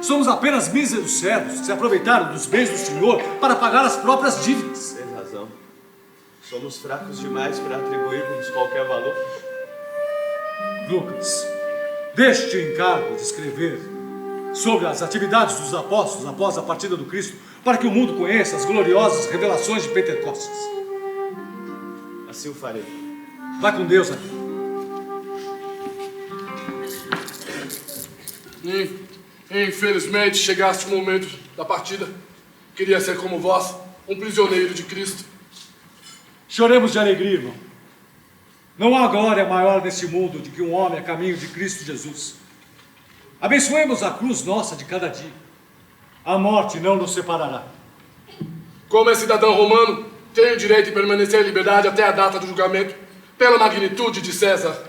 Somos apenas míseros servos que se aproveitaram dos bens do Senhor para pagar as próprias dívidas. Tens razão. Somos fracos demais para atribuirmos qualquer valor. Lucas, deixe-te o encargo de escrever sobre as atividades dos apóstolos após a partida do Cristo, para que o mundo conheça as gloriosas revelações de Pentecostes. Assim o farei. Vai com Deus, amigo. Infelizmente, chegaste o momento da partida. Queria ser como vós, um prisioneiro de Cristo. Choremos de alegria, irmão. Não há glória maior neste mundo do que um homem a caminho de Cristo Jesus. Abençoemos a cruz nossa de cada dia. A morte não nos separará. Como é cidadão romano, tenho o direito de permanecer em liberdade até a data do julgamento, pela magnitude de César.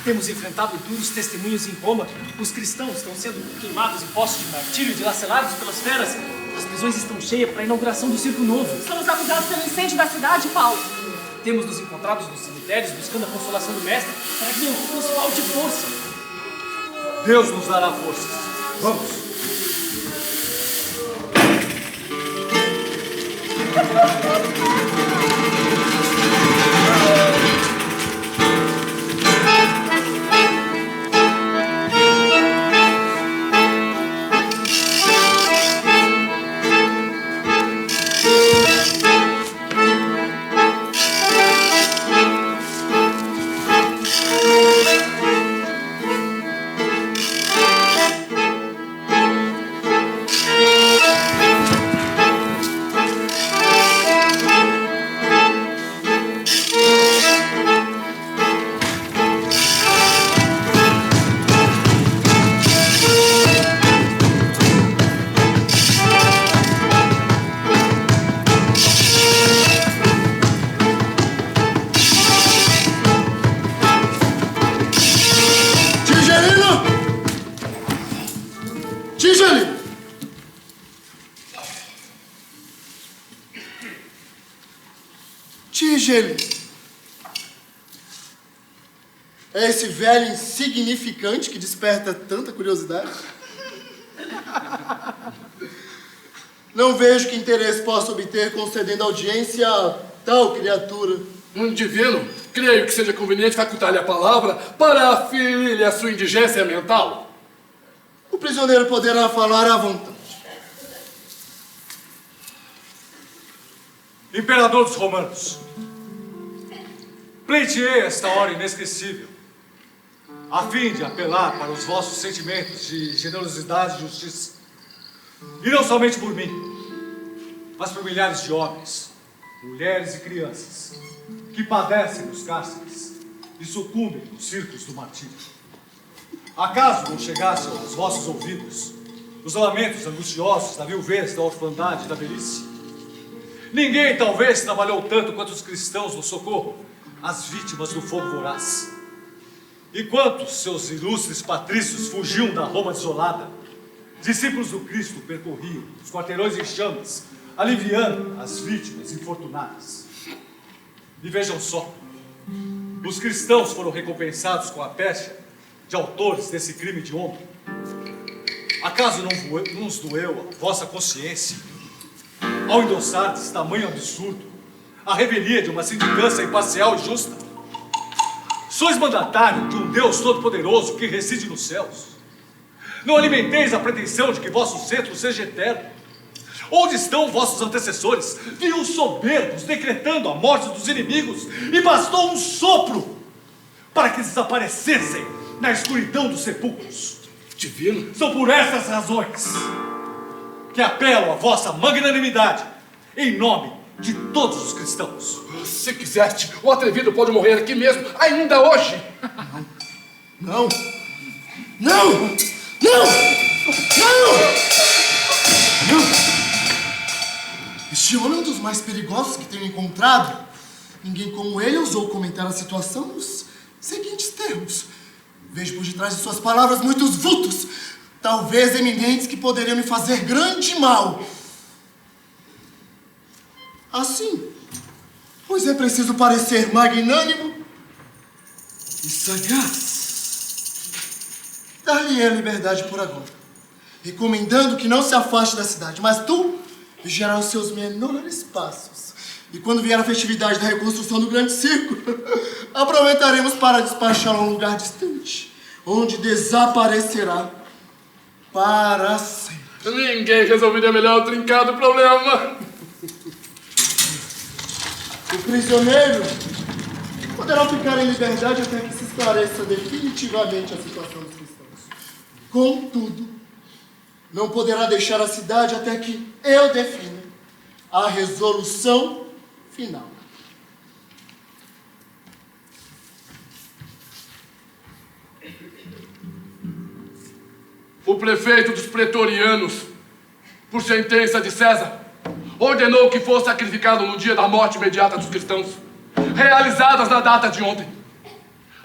Temos enfrentado duros testemunhos em Roma. Os cristãos estão sendo queimados em postos de martírio, dilacerados pelas feras. As prisões estão cheias para a inauguração do Circo Novo. Estamos acusados pelo incêndio da cidade, Paulo. Temos nos encontrados nos cemitérios buscando a consolação do Mestre para que não nos falte força. Deus nos dará forças. Vamos. Existe ele. É esse velho insignificante que desperta tanta curiosidade? Não vejo que interesse possa obter concedendo audiência a tal criatura. Divino, creio que seja conveniente facultar-lhe a palavra para aferir-lhe a sua indigência mental. O prisioneiro poderá falar à vontade. Imperador dos romanos, pleiteei esta hora inesquecível, a fim de apelar para os vossos sentimentos de generosidade e justiça. E não somente por mim, mas por milhares de homens, mulheres e crianças que padecem nos cárceres e sucumbem nos círculos do martírio. Acaso não chegassem aos vossos ouvidos os lamentos angustiosos da viuvez, da orfandade e da velhice? Ninguém talvez trabalhou tanto quanto os cristãos no socorro às vítimas do fogo voraz. E quantos seus ilustres patrícios fugiam da Roma desolada, discípulos do Cristo percorriam os quarteirões em chamas, aliviando as vítimas infortunadas. E vejam só, os cristãos foram recompensados com a pecha de autores desse crime de honra. Acaso não nos doeu a vossa consciência ao endossardes tamanho absurdo a revelia de uma sindicância imparcial e justa? Sois mandatário de um Deus todo-poderoso que reside nos céus. Não alimenteis a pretensão de que vosso centro seja eterno. Onde estão vossos antecessores? Vinham soberbos decretando a morte dos inimigos e bastou um sopro para que desaparecessem na escuridão dos sepulcros. Divino. São por essas razões que apelo à vossa magnanimidade em nome de todos os cristãos. Se quiseste, o atrevido pode morrer aqui mesmo, ainda hoje. Não! Não! Não! Não! Não! Este homem é um dos mais perigosos que tenho encontrado. Ninguém como ele ousou comentar a situação nos seguintes termos. Vejo por detrás de suas palavras muitos vultos, talvez eminentes, que poderiam me fazer grande mal. Assim, pois é preciso parecer magnânimo e sagaz. Dar-lhe a liberdade por agora, recomendando que não se afaste da cidade, mas tu vigiarás os seus menores passos. E quando vier a festividade da reconstrução do grande circo, aproveitaremos para despachá-lo a um lugar distante, onde desaparecerá para sempre. Ninguém resolveria melhor o trincado problema. O prisioneiro poderá ficar em liberdade até que se esclareça definitivamente a situação dos cristãos. Contudo, não poderá deixar a cidade até que eu defina a resolução final. O prefeito dos pretorianos, por sentença de César, ordenou que fosse sacrificado no dia da morte imediata dos cristãos, realizadas na data de ontem.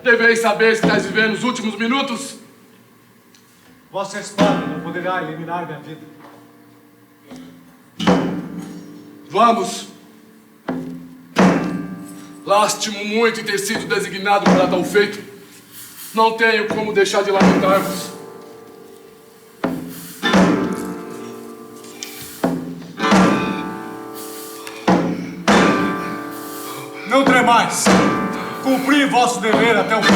Deveis saber que estás vivendo os últimos minutos. Vossa espada não poderá eliminar minha vida. Vamos. Lastimo muito em ter sido designado para tal feito. Não tenho como deixar de lamentar-vos. Não tremais. Cumpri vosso dever até o fim.